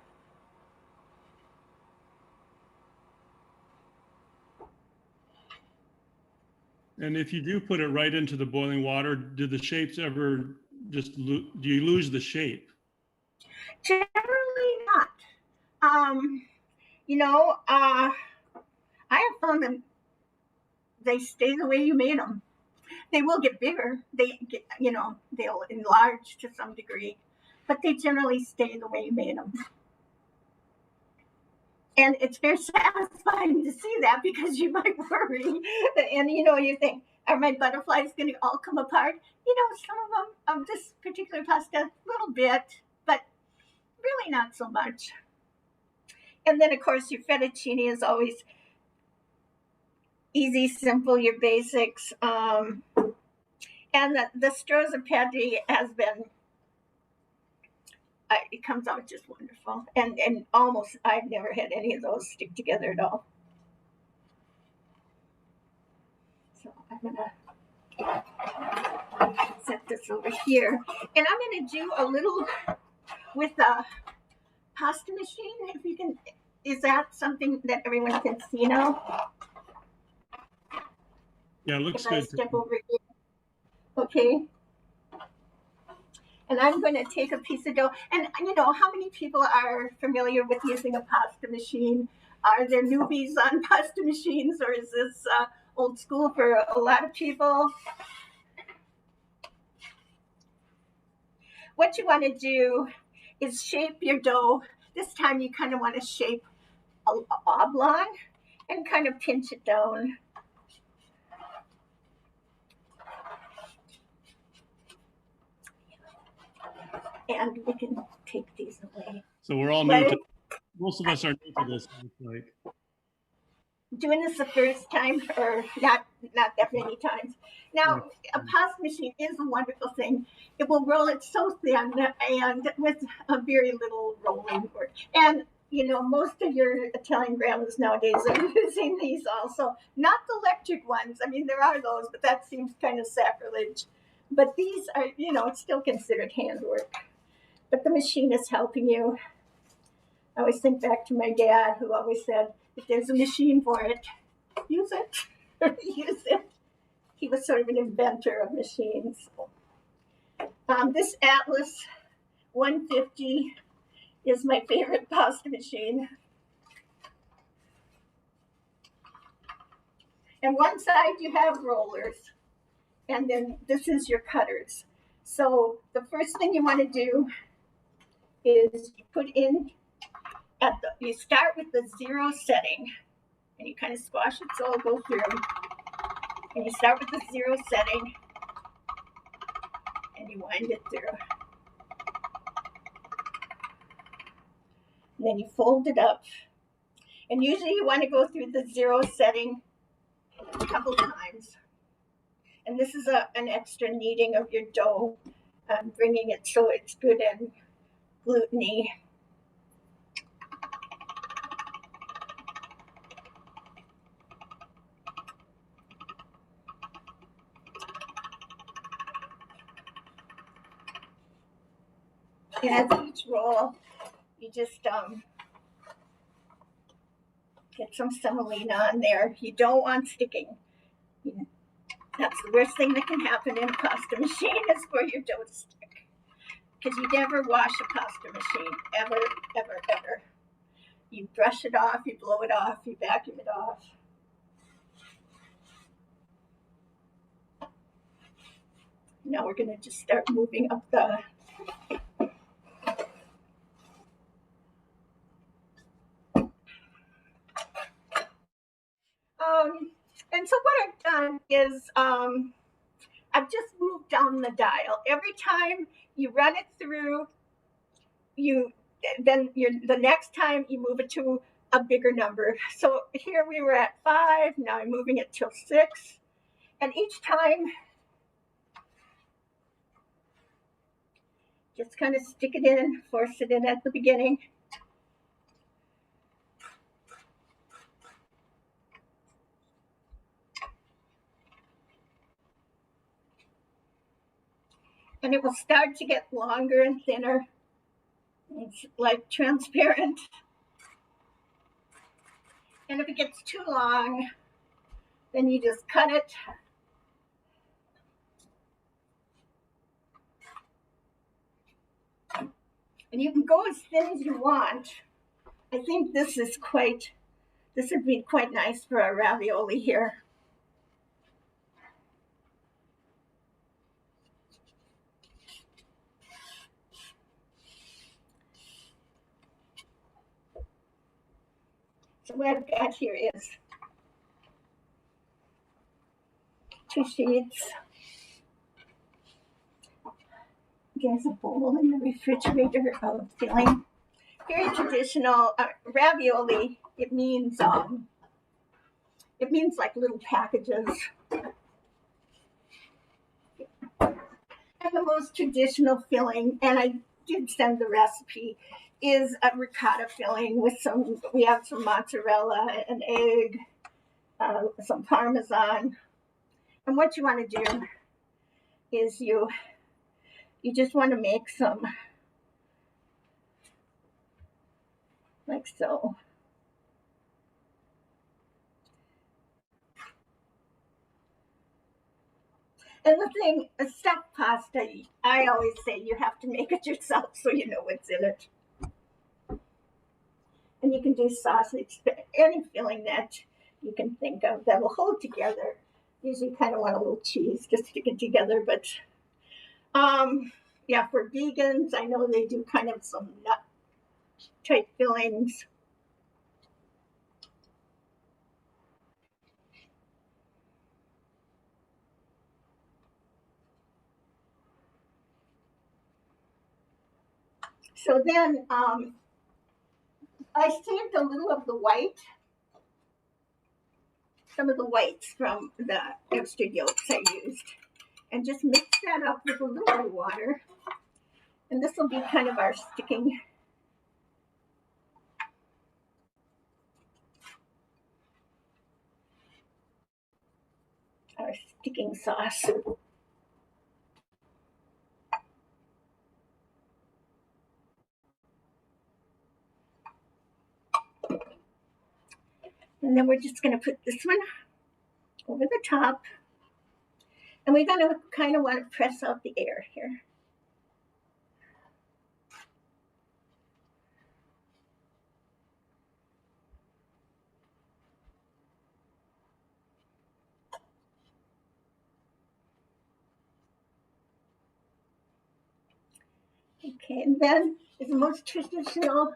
And if you do put it right into the boiling water, do the shapes ever do you lose the shape? Generally not. I have found them, they stay the way you made them. They will get bigger. They'll enlarge to some degree, but they generally stay the way you made them. And it's very satisfying to see that, because you might worry. And, you think, are my butterflies going to all come apart? Some of them, of this particular pasta, a little bit, but really not so much. And then, of course, your fettuccine is always easy, simple, your basics. And the strozzapreti has been, it comes out just wonderful. And almost, I've never had any of those stick together at all. So I'm going to set this over here. And I'm going to do a little with a pasta machine. If you can, is that something that everyone can see now? Yeah, it looks if good. I step over here. Okay. And I'm going to take a piece of dough. And how many people are familiar with using a pasta machine? Are there newbies on pasta machines, or is this old school for a lot of people? What you want to do is shape your dough. This time you kind of want to shape an oblong and kind of pinch it down. And we can take these away. So we're all new to, most of us are new to this. Like doing this the first time, or not that many times. Now, a pasta machine is a wonderful thing. It will roll it so thin and with a very little rolling work. And most of your Italian grandmas nowadays are using these also. Not the electric ones. I mean, there are those, but that seems kind of sacrilege. But these are, it's still considered handwork. But the machine is helping you. I always think back to my dad, who always said, if there's a machine for it, use it. Use it. He was sort of an inventor of machines. This Atlas 150 is my favorite pasta machine. And one side you have rollers, and then this is your cutters. So the first thing you want to do is you put in you start with the 0 setting, and you kind of squash it so it'll go through. And you start with the 0 setting, and you wind it through. And then you fold it up. And usually you want to go through the 0 setting a couple times. And this is an extra kneading of your dough, bringing it so it's good and gluten-y. And as each roll, you just get some semolina on there. You don't want sticking. That's the worst thing that can happen in a pasta machine is for your dough to stick. Because you never wash a pasta machine, ever, ever, ever. You brush it off, you blow it off, you vacuum it off. Now we're going to just start moving up the and so what I've done is I've just moved down the dial. Every time you run it through, the next time you move it to a bigger number. So here we were at 5, now I'm moving it till 6. And each time, just kind of stick it in, force it in at the beginning. And it will start to get longer and thinner. It's like transparent. And if it gets too long, then you just cut it. And you can go as thin as you want. I think this would be quite nice for a ravioli here. So what I've got here is 2 sheets. There's a bowl in the refrigerator of filling. Very traditional ravioli. It means like little packages. And the most traditional filling, and I did send the recipe, is a ricotta filling with we have some mozzarella, an egg, some parmesan. And what you want to do is you just want to make some, like so. And the thing, a stuffed pasta, I always say you have to make it yourself so you know what's in it. And you can do sausage, any filling that you can think of that will hold together. Usually you kind of want a little cheese to stick it together, but yeah, for vegans, I know they do kind of some nut type fillings. So then I saved a little of the white, some of the whites from the extra yolks I used, and just mix that up with a little bit of water. And this will be kind of our sticking sauce. And then we're just going to put this one over the top. And we're going to kind of want to press out the air here. Okay, and then is the most traditional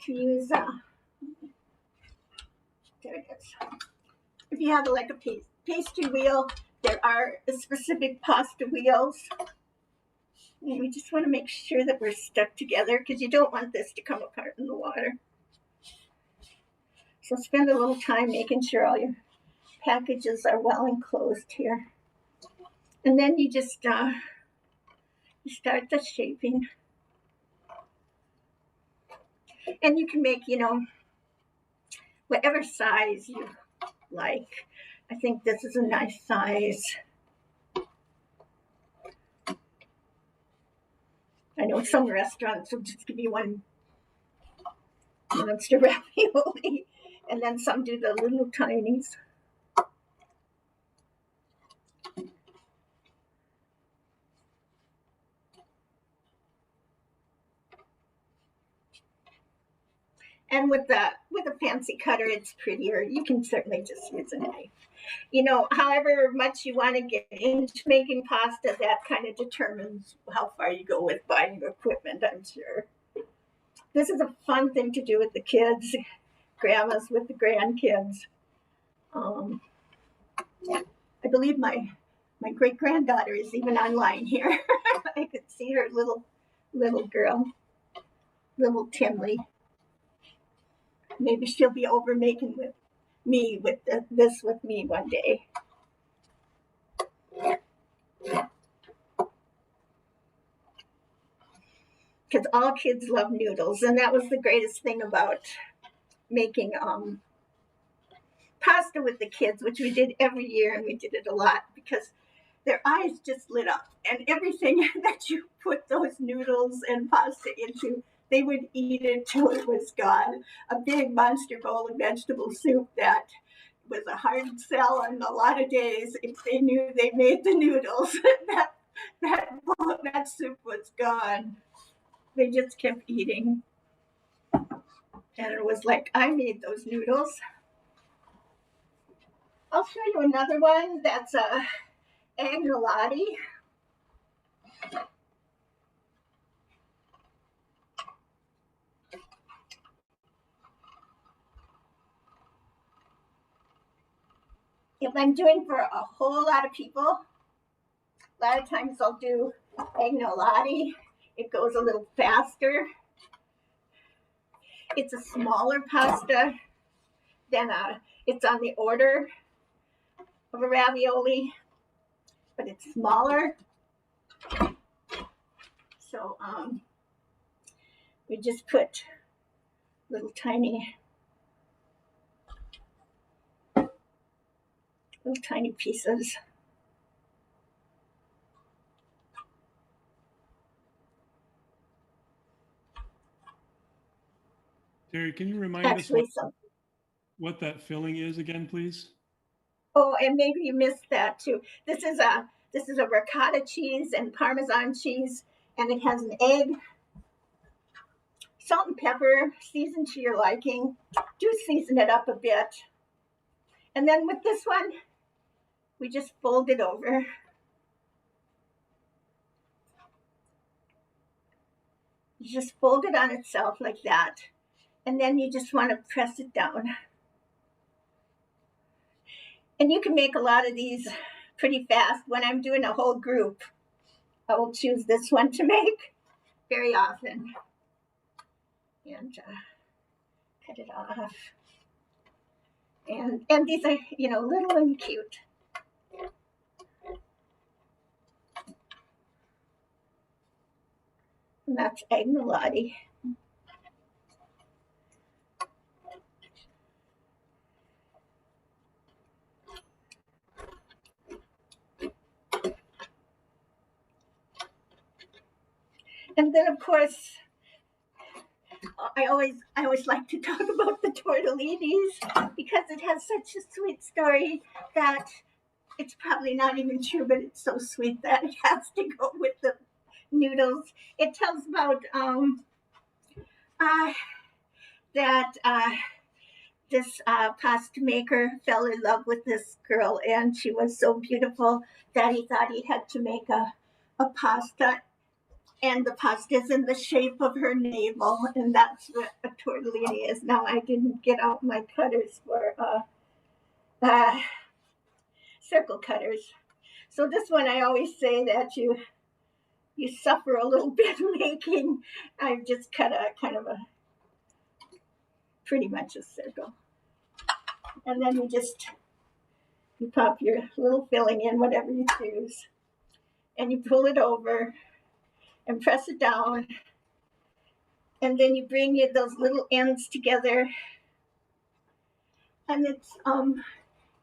to use. There it is. If you have like a pastry wheel, there are specific pasta wheels. And we just want to make sure that we're stuck together because you don't want this to come apart in the water. So spend a little time making sure all your packages are well enclosed here. And then you just you start the shaping. And you can make, you know, whatever size you like. I think this is a nice size. I know some restaurants will just give you one monster ravioli, and then some do the little tinies. And with a fancy cutter, it's prettier. You can certainly just use a knife. You know, however much you want to get into making pasta, that kind of determines how far you go with buying equipment, I'm sure. This is a fun thing to do with the kids, grandmas with the grandkids. I believe my great-granddaughter is even online here. I could see her little girl, little Timley. Maybe she'll be over making this with me one day. Because all kids love noodles, and that was the greatest thing about making pasta with the kids, which we did every year, and we did it a lot because their eyes just lit up, and everything that you put those noodles and pasta into, they would eat it till it was gone. A big monster bowl of vegetable soup that was a hard sell on a lot of days. If they knew they made the noodles, that soup was gone. They just kept eating. And it was like, I made those noodles. I'll show you another one that's a agnolotti. If I'm doing for a whole lot of people, a lot of times I'll do agnolotti. It goes a little faster. It's a smaller pasta than it's on the order of a ravioli, but it's smaller. So we just put little tiny pieces. Terry, can you remind us what that filling is again, please? Oh, and maybe you missed that too. This is a ricotta cheese and Parmesan cheese, and it has an egg, salt and pepper, seasoned to your liking. Do season it up a bit. And then with this one, we just fold it over. You just fold it on itself like that. And then you just want to press it down. And you can make a lot of these pretty fast. When I'm doing a whole group, I will choose this one to make very often. And cut it off. And these are, you know, little and cute. And that's agnolotti. And then, of course, I always like to talk about the tortellinis because it has such a sweet story that it's probably not even true, but it's so sweet that it has to go with the noodles. It tells about this pasta maker fell in love with this girl, and she was so beautiful that he thought he had to make a pasta. And the pasta is in the shape of her navel, and that's what a tortellini is. Now I didn't get out my cutters for circle cutters. So this one I always say that you suffer a little bit making. I've just cut a kind of a pretty much a circle. And then you pop your little filling in, whatever you choose, and you pull it over and press it down. And then you bring those little ends together. And it's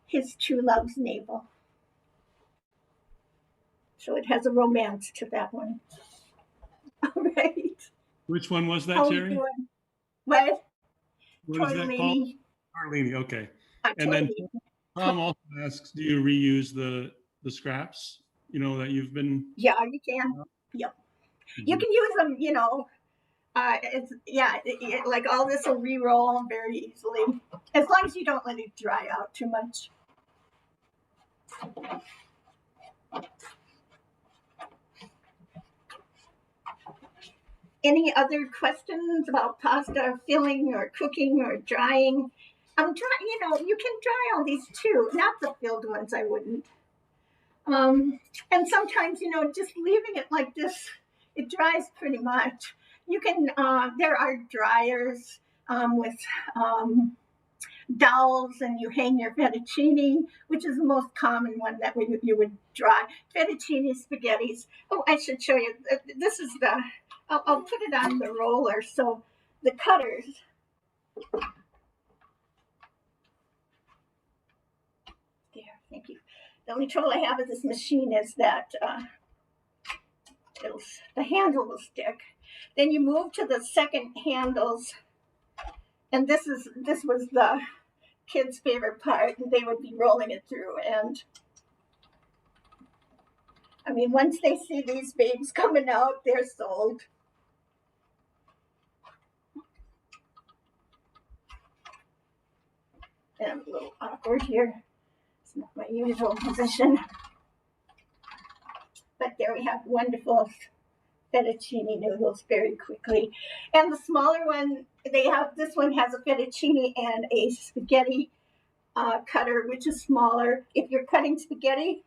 his true love's navel. So it has a romance to that one. All right. Which one was that, How we Terry? doing? What? What is that called? Tortellini. Tortellini, okay. A And then tortellini. Tom also asks, do you reuse the scraps, that you've been? Yeah, you can. Yep. You can use them, like all this will re-roll very easily, as long as you don't let it dry out too much. Any other questions about pasta filling or cooking or drying? I'm trying, you can dry all these too, not the filled ones, I wouldn't. And sometimes, just leaving it like this, it dries pretty much. You can, there are dryers with dowels, and you hang your fettuccine, which is the most common one that you would dry. Fettuccine spaghettis. Oh, I should show you. This is I'll put it on the roller. So the cutters. There, thank you. The only trouble I have with this machine is that the handle will stick. Then you move to the second handles, and this was the kids' favorite part, and they would be rolling it through. And I mean, once they see these babes coming out, they're sold. And I'm a little awkward here. It's not my usual position. But there we have wonderful fettuccine noodles very quickly. And the smaller one, this one has a fettuccine and a spaghetti cutter, which is smaller. If you're cutting spaghetti,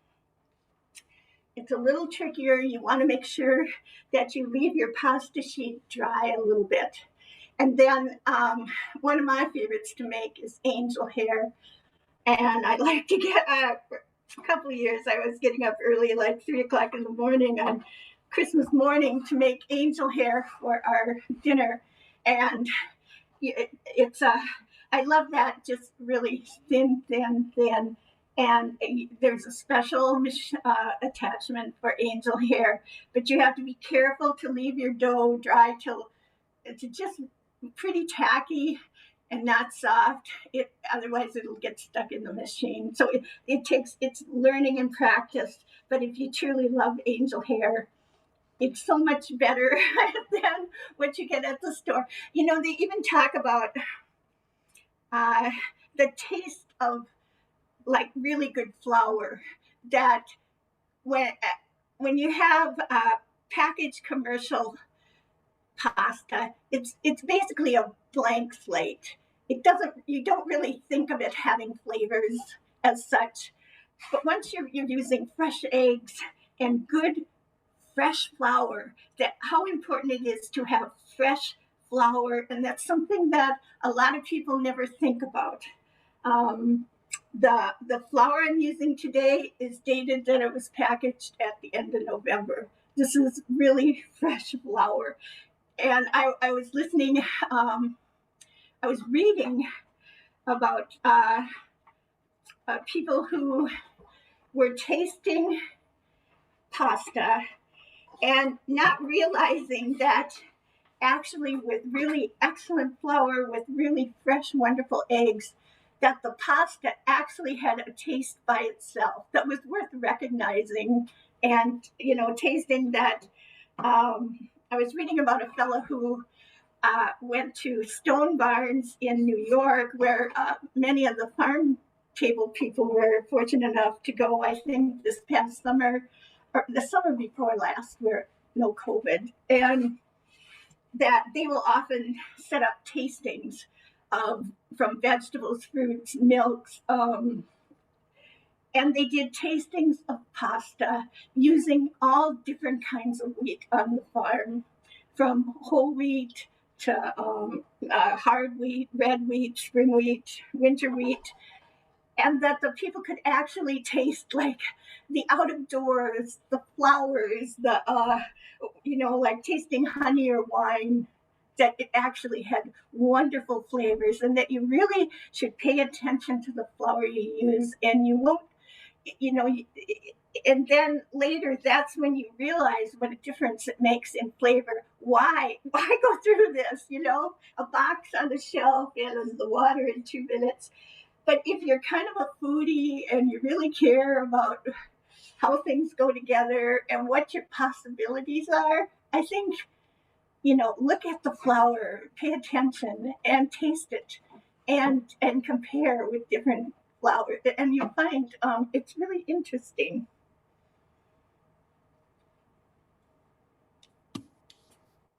it's a little trickier. You want to make sure that you leave your pasta sheet dry a little bit. And then one of my favorites to make is angel hair. And I like to get, for a couple of years, I was getting up early, like 3 o'clock in the morning on Christmas morning to make angel hair for our dinner. And I love that, just really thin. And there's a special attachment for angel hair, but you have to be careful to leave your dough dry to just pretty tacky and not soft. Otherwise it'll get stuck in the machine. So it's learning and practice. But if you truly love angel hair, it's so much better than what you get at the store. They even talk about the taste of like really good flour, that when you have packaged commercial pasta, it's basically a blank slate. You don't really think of it having flavors as such. But once you're using fresh eggs and good fresh flour, how important it is to have fresh flour, and that's something that a lot of people never think about. The flour I'm using today is dated that it was packaged at the end of November. This is really fresh flour. And I was listening, I was reading about people who were tasting pasta and not realizing that actually with really excellent flour, with really fresh, wonderful eggs, that the pasta actually had a taste by itself that was worth recognizing. And, tasting that. I was reading about a fellow who went to Stone Barns in New York, where many of the farm table people were fortunate enough to go, I think, this past summer, or the summer before last, where no COVID, and that they will often set up tastings from vegetables, fruits, milks, and they did tastings of pasta using all different kinds of wheat on the farm, from whole wheat to hard wheat, red wheat, spring wheat, winter wheat, and that the people could actually taste like the out of doors, the flowers, the like tasting honey or wine, that it actually had wonderful flavors, and that you really should pay attention to the flour you use, and you won't, you know, and then later that's when you realize what a difference it makes in flavor. Why go through this? A box on the shelf and the water in 2 minutes. But if you're kind of a foodie and you really care about how things go together and what your possibilities are, I think, look at the flour, pay attention, and taste it, and compare with different flour, and you'll find it's really interesting.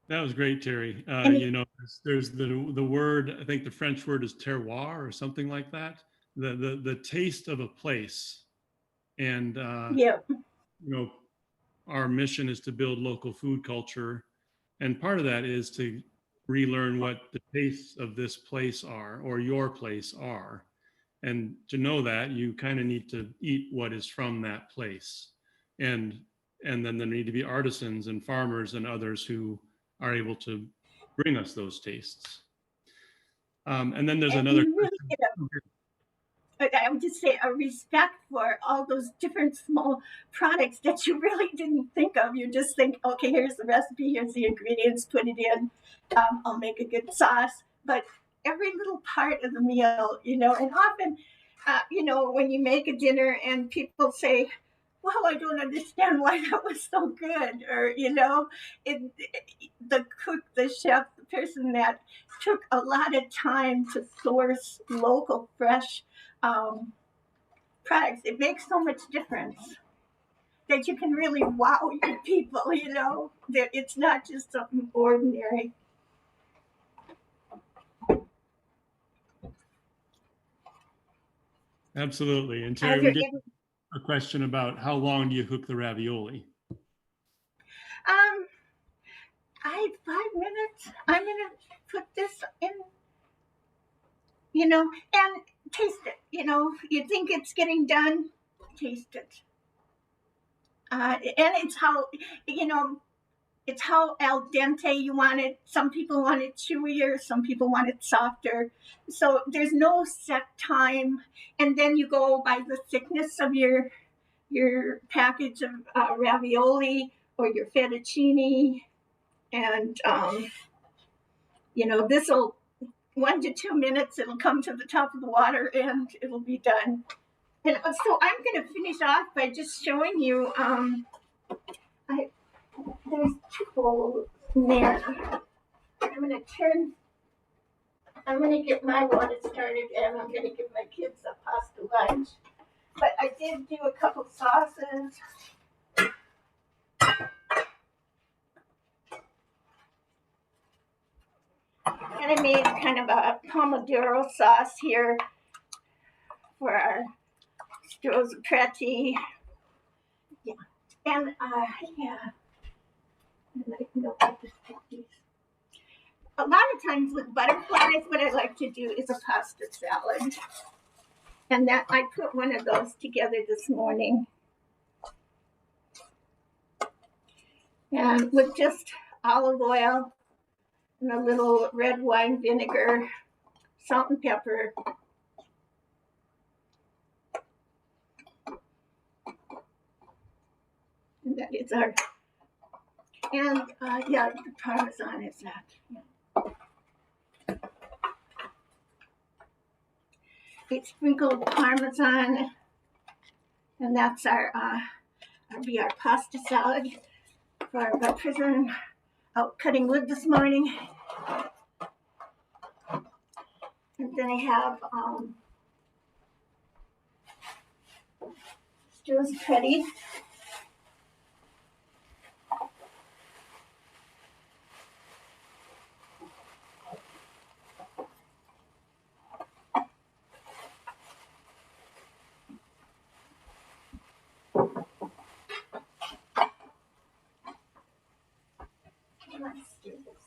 That was great, Terry. There's the word, I think the French word is terroir or something like that. The taste of a place. And, Yeah. Our mission is to build local food culture. And part of that is to relearn what the tastes of this place are, or your place are. And to know that, you kind of need to eat what is from that place. And then there need to be artisans and farmers and others who are able to bring us those tastes. And then there's another question. I would just say a respect for all those different small products that you really didn't think of. You just think, okay, here's the recipe, here's the ingredients, put it in, I'll make a good sauce. But every little part of the meal, and often, when you make a dinner and people say, wow, I don't understand why that was so good. Or, the cook, the chef, the person that took a lot of time to source local, fresh products, it makes so much difference that you can really wow your people, that it's not just something ordinary. Absolutely. And Terry, we did a question about how long do you cook the ravioli? I had 5 minutes. I'm gonna put this in, and taste it. You think it's getting done, taste it. And it's how, it's how al dente you want it. Some people want it chewier, some people want it softer. So there's no set time. And then you go by the thickness of your package of ravioli or your fettuccine. And, this will 1 to 2 minutes, it'll come to the top of the water and it'll be done. And so I'm going to finish off by just showing you, there's 2 bowls in there. I'm going to get my water started, and I'm going to give my kids a pasta lunch. But I did do a couple sauces. And I made kind of a pomodoro sauce here for our strozzapreti. Yeah. And, yeah. And I know how to stick these. A lot of times with butterflies, what I like to do is a pasta salad. And that I put one of those together this morning. And with just olive oil and a little red wine vinegar, salt and pepper. And that is our, and yeah, the Parmesan is that. Yeah. I sprinkled Parmesan, and that's our pasta salad for our prison. Out cutting wood this morning. And then I have strozzapreti. stir this.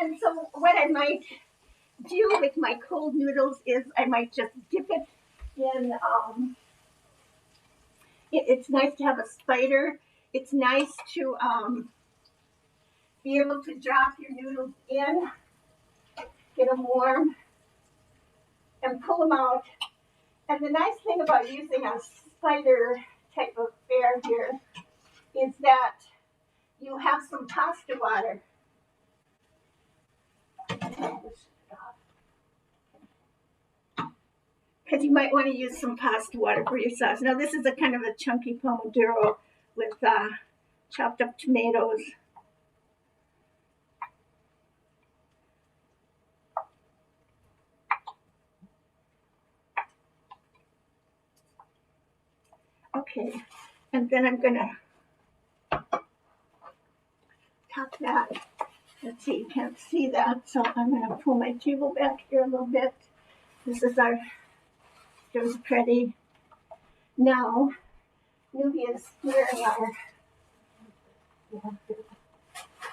And so what I might do with my cold noodles is I might just dip it in, it's nice to have a spider. It's nice to be able to drop your noodles in, get them warm, and pull them out. And the nice thing about using a spider type of fare here is that you have some pasta water. Because you might want to use some pasta water for your sauce. Now this is a kind of a chunky pomodoro with chopped up tomatoes. Okay, and then I'm gonna top that. Let's see, you can't see that, so I'm gonna pull my table back here a little bit. This is our strozzapreti. Now, Nubia is squaring our.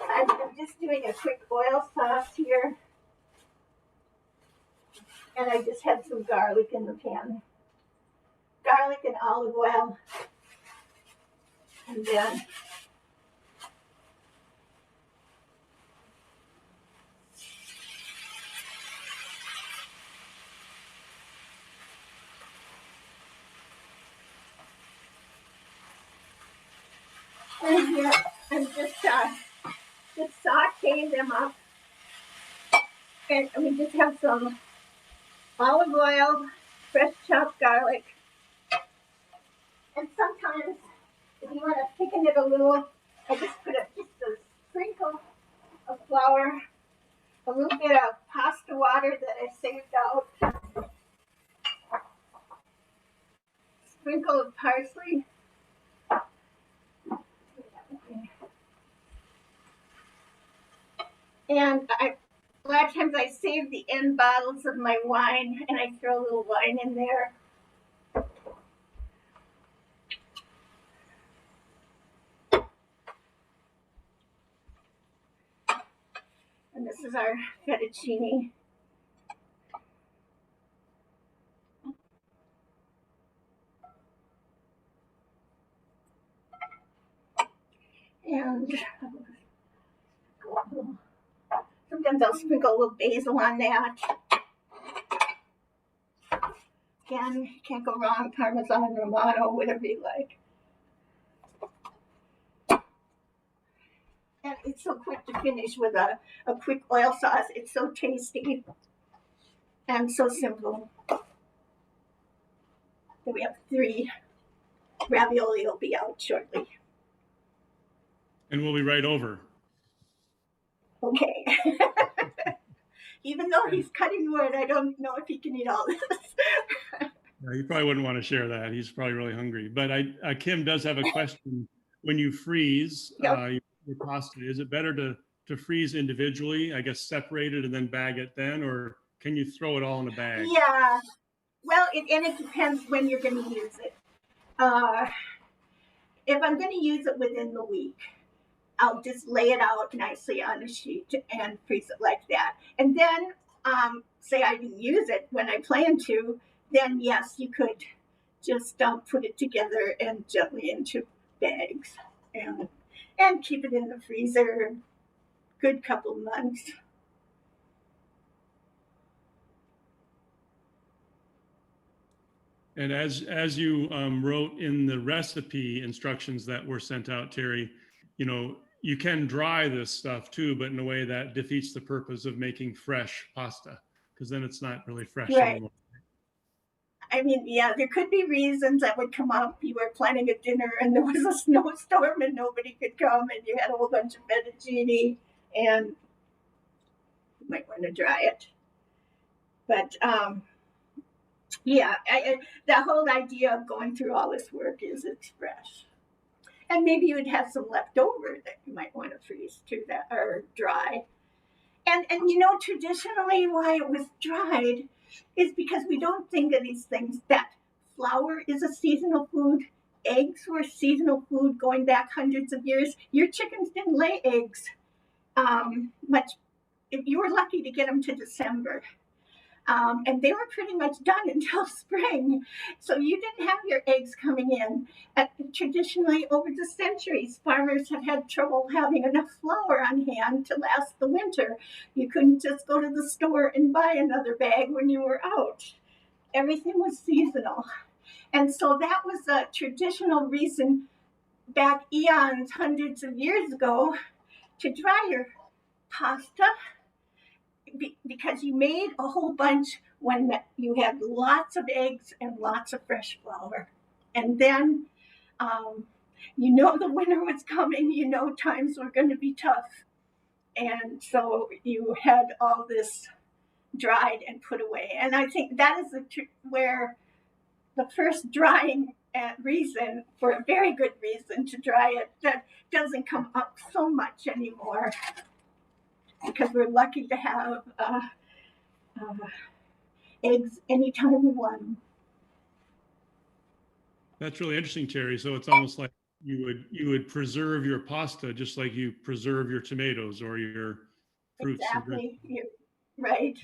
I'm just doing a quick oil sauce here, and I just had some garlic in the pan. Garlic and olive oil, and then and here I'm just sauteing them up, and we just have some olive oil, fresh chopped garlic. And sometimes, if you want to thicken it a little, I just put just a sprinkle of flour, a little bit of pasta water that I saved out, sprinkle of parsley, and a lot of times I save the end bottles of my wine and I throw a little wine in there. And this is our fettuccine. And sometimes I'll sprinkle a little basil on that. Again, can't go wrong, Parmesan, Romano, whatever you like. And it's so quick to finish with a quick oil sauce. It's so tasty and so simple. So we have 3 ravioli will be out shortly. And we'll be right over. Okay. Even though he's cutting wood, I don't know if he can eat all this. No, you probably wouldn't want to share that. He's probably really hungry. But Kim does have a question. When you freeze your pasta, is it better to freeze individually, I guess separated and then bag it then, or can you throw it all in a bag? Yeah. Well, it depends when you're going to use it. If I'm going to use it within the week, I'll just lay it out nicely on a sheet and freeze it like that. And then, say I didn't use it when I plan to, then yes, you could just put it together and gently into bags and keep it in the freezer a good couple of months. And as you wrote in the recipe instructions that were sent out, Terry, you can dry this stuff too, but in a way that defeats the purpose of making fresh pasta, because then it's not really fresh anymore. I mean, yeah, there could be reasons that would come up. You were planning a dinner and there was a snowstorm and nobody could come and you had a whole bunch of fettuccine and you might want to dry it. But yeah, the whole idea of going through all this work is it's fresh. And maybe you would have some left over that you might want to freeze too, that or dry. And traditionally why it was dried is because we don't think of these things, that flour is a seasonal food eggs were seasonal food going back hundreds of years. Your chickens didn't lay eggs much. If you were lucky to get them to December. And they were pretty much done until spring. So you didn't have your eggs coming in. Traditionally, over the centuries, farmers have had trouble having enough flour on hand to last the winter. You couldn't just go to the store and buy another bag when you were out. Everything was seasonal. And so that was a traditional reason back eons, hundreds of years ago, to dry your pasta, because you made a whole bunch when you had lots of eggs and lots of fresh flour. And then you know the winter was coming, you know times were going to be tough. And so you had all this dried and put away. And I think that is where the first drying reason, for a very good reason to dry it, that doesn't come up so much anymore, because we're lucky to have eggs anytime we want them. That's really interesting, Terry. So it's almost like you would preserve your pasta just like you preserve your tomatoes or your fruits. Exactly. Right.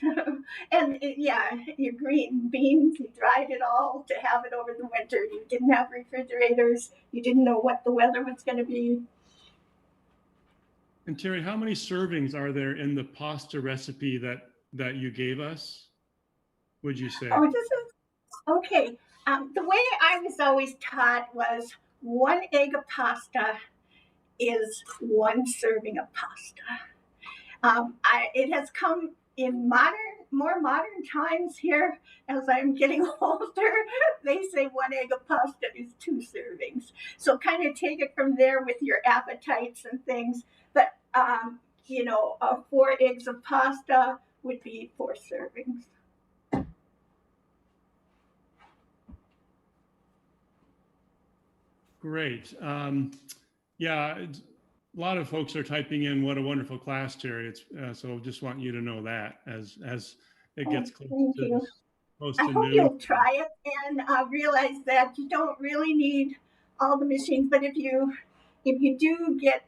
And your green beans, you dried it all to have it over the winter. You didn't have refrigerators. You didn't know what the weather was going to be. And Terry, how many servings are there in the pasta recipe that you gave us, would you say? Oh, this is okay. The way I was always taught was 1 egg of pasta is 1 serving of pasta. It has come in more modern times here as I'm getting older. They say 1 egg of pasta is 2 servings. So kind of take it from there with your appetites and things. But 4 eggs of pasta would be 4 servings. Great. Yeah, a lot of folks are typing in "what a wonderful class," Terry. It's so just want you to know that as it gets close to I hope noon. you'll try it and realize that you don't really need all the machines, but if you do get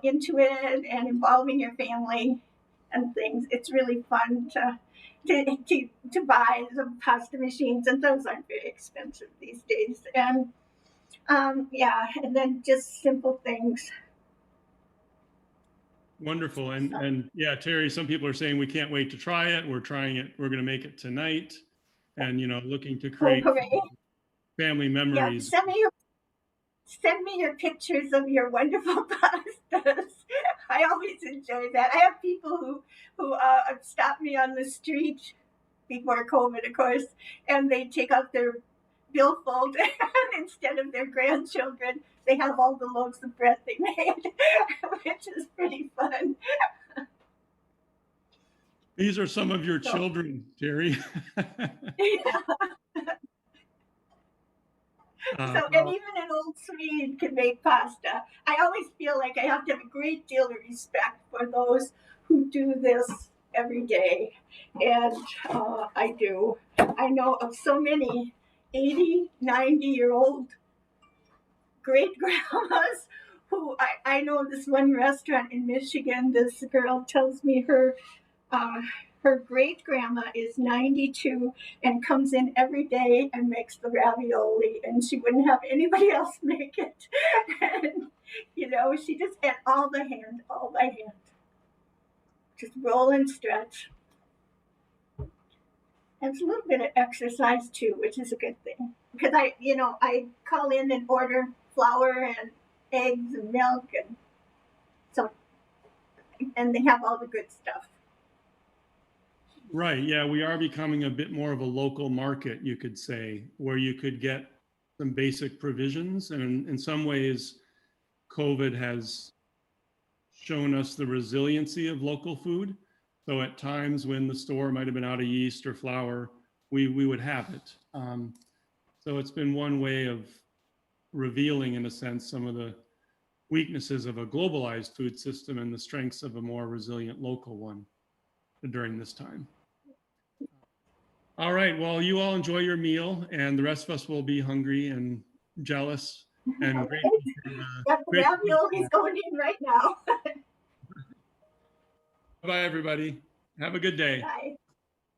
into it and involving your family and things, it's really fun to buy the pasta machines, and those aren't very expensive these days. And and then just simple things. Wonderful. And yeah, Terry, some people are saying we can't wait to try it. We're trying it. We're going to make it tonight, and looking to create family memories. Yeah, send me your pictures of your wonderful pastas. I always enjoy that. I have people who stop me on the street before COVID, of course, and they take out their billfold, and instead of their grandchildren, they have all the loaves of bread they made, which is pretty fun. These are some of your children, Terry. And even an old Swede can make pasta. I always feel like I have to have a great deal of respect for those who do this every day. And I do. I know of so many 80, 90-year-old great-grandmas who I know this one restaurant in Michigan, this girl tells me her great-grandma is 92 and comes in every day and makes the ravioli, and she wouldn't have anybody else make it. And, she just had all by hand. Just roll and stretch. And it's a little bit of exercise too, which is a good thing. Because I call in and order flour and eggs and milk, and they have all the good stuff. Right. Yeah, we are becoming a bit more of a local market, you could say, where you could get some basic provisions. And in some ways, COVID has shown us the resiliency of local food. So at times when the store might have been out of yeast or flour, we would have it. So it's been one way of revealing, in a sense, some of the weaknesses of a globalized food system and the strengths of a more resilient local one during this time. All right, well, you all enjoy your meal, and the rest of us will be hungry and jealous and grateful for Got the raviolis going in right now. Bye, everybody. Have a good day. Bye.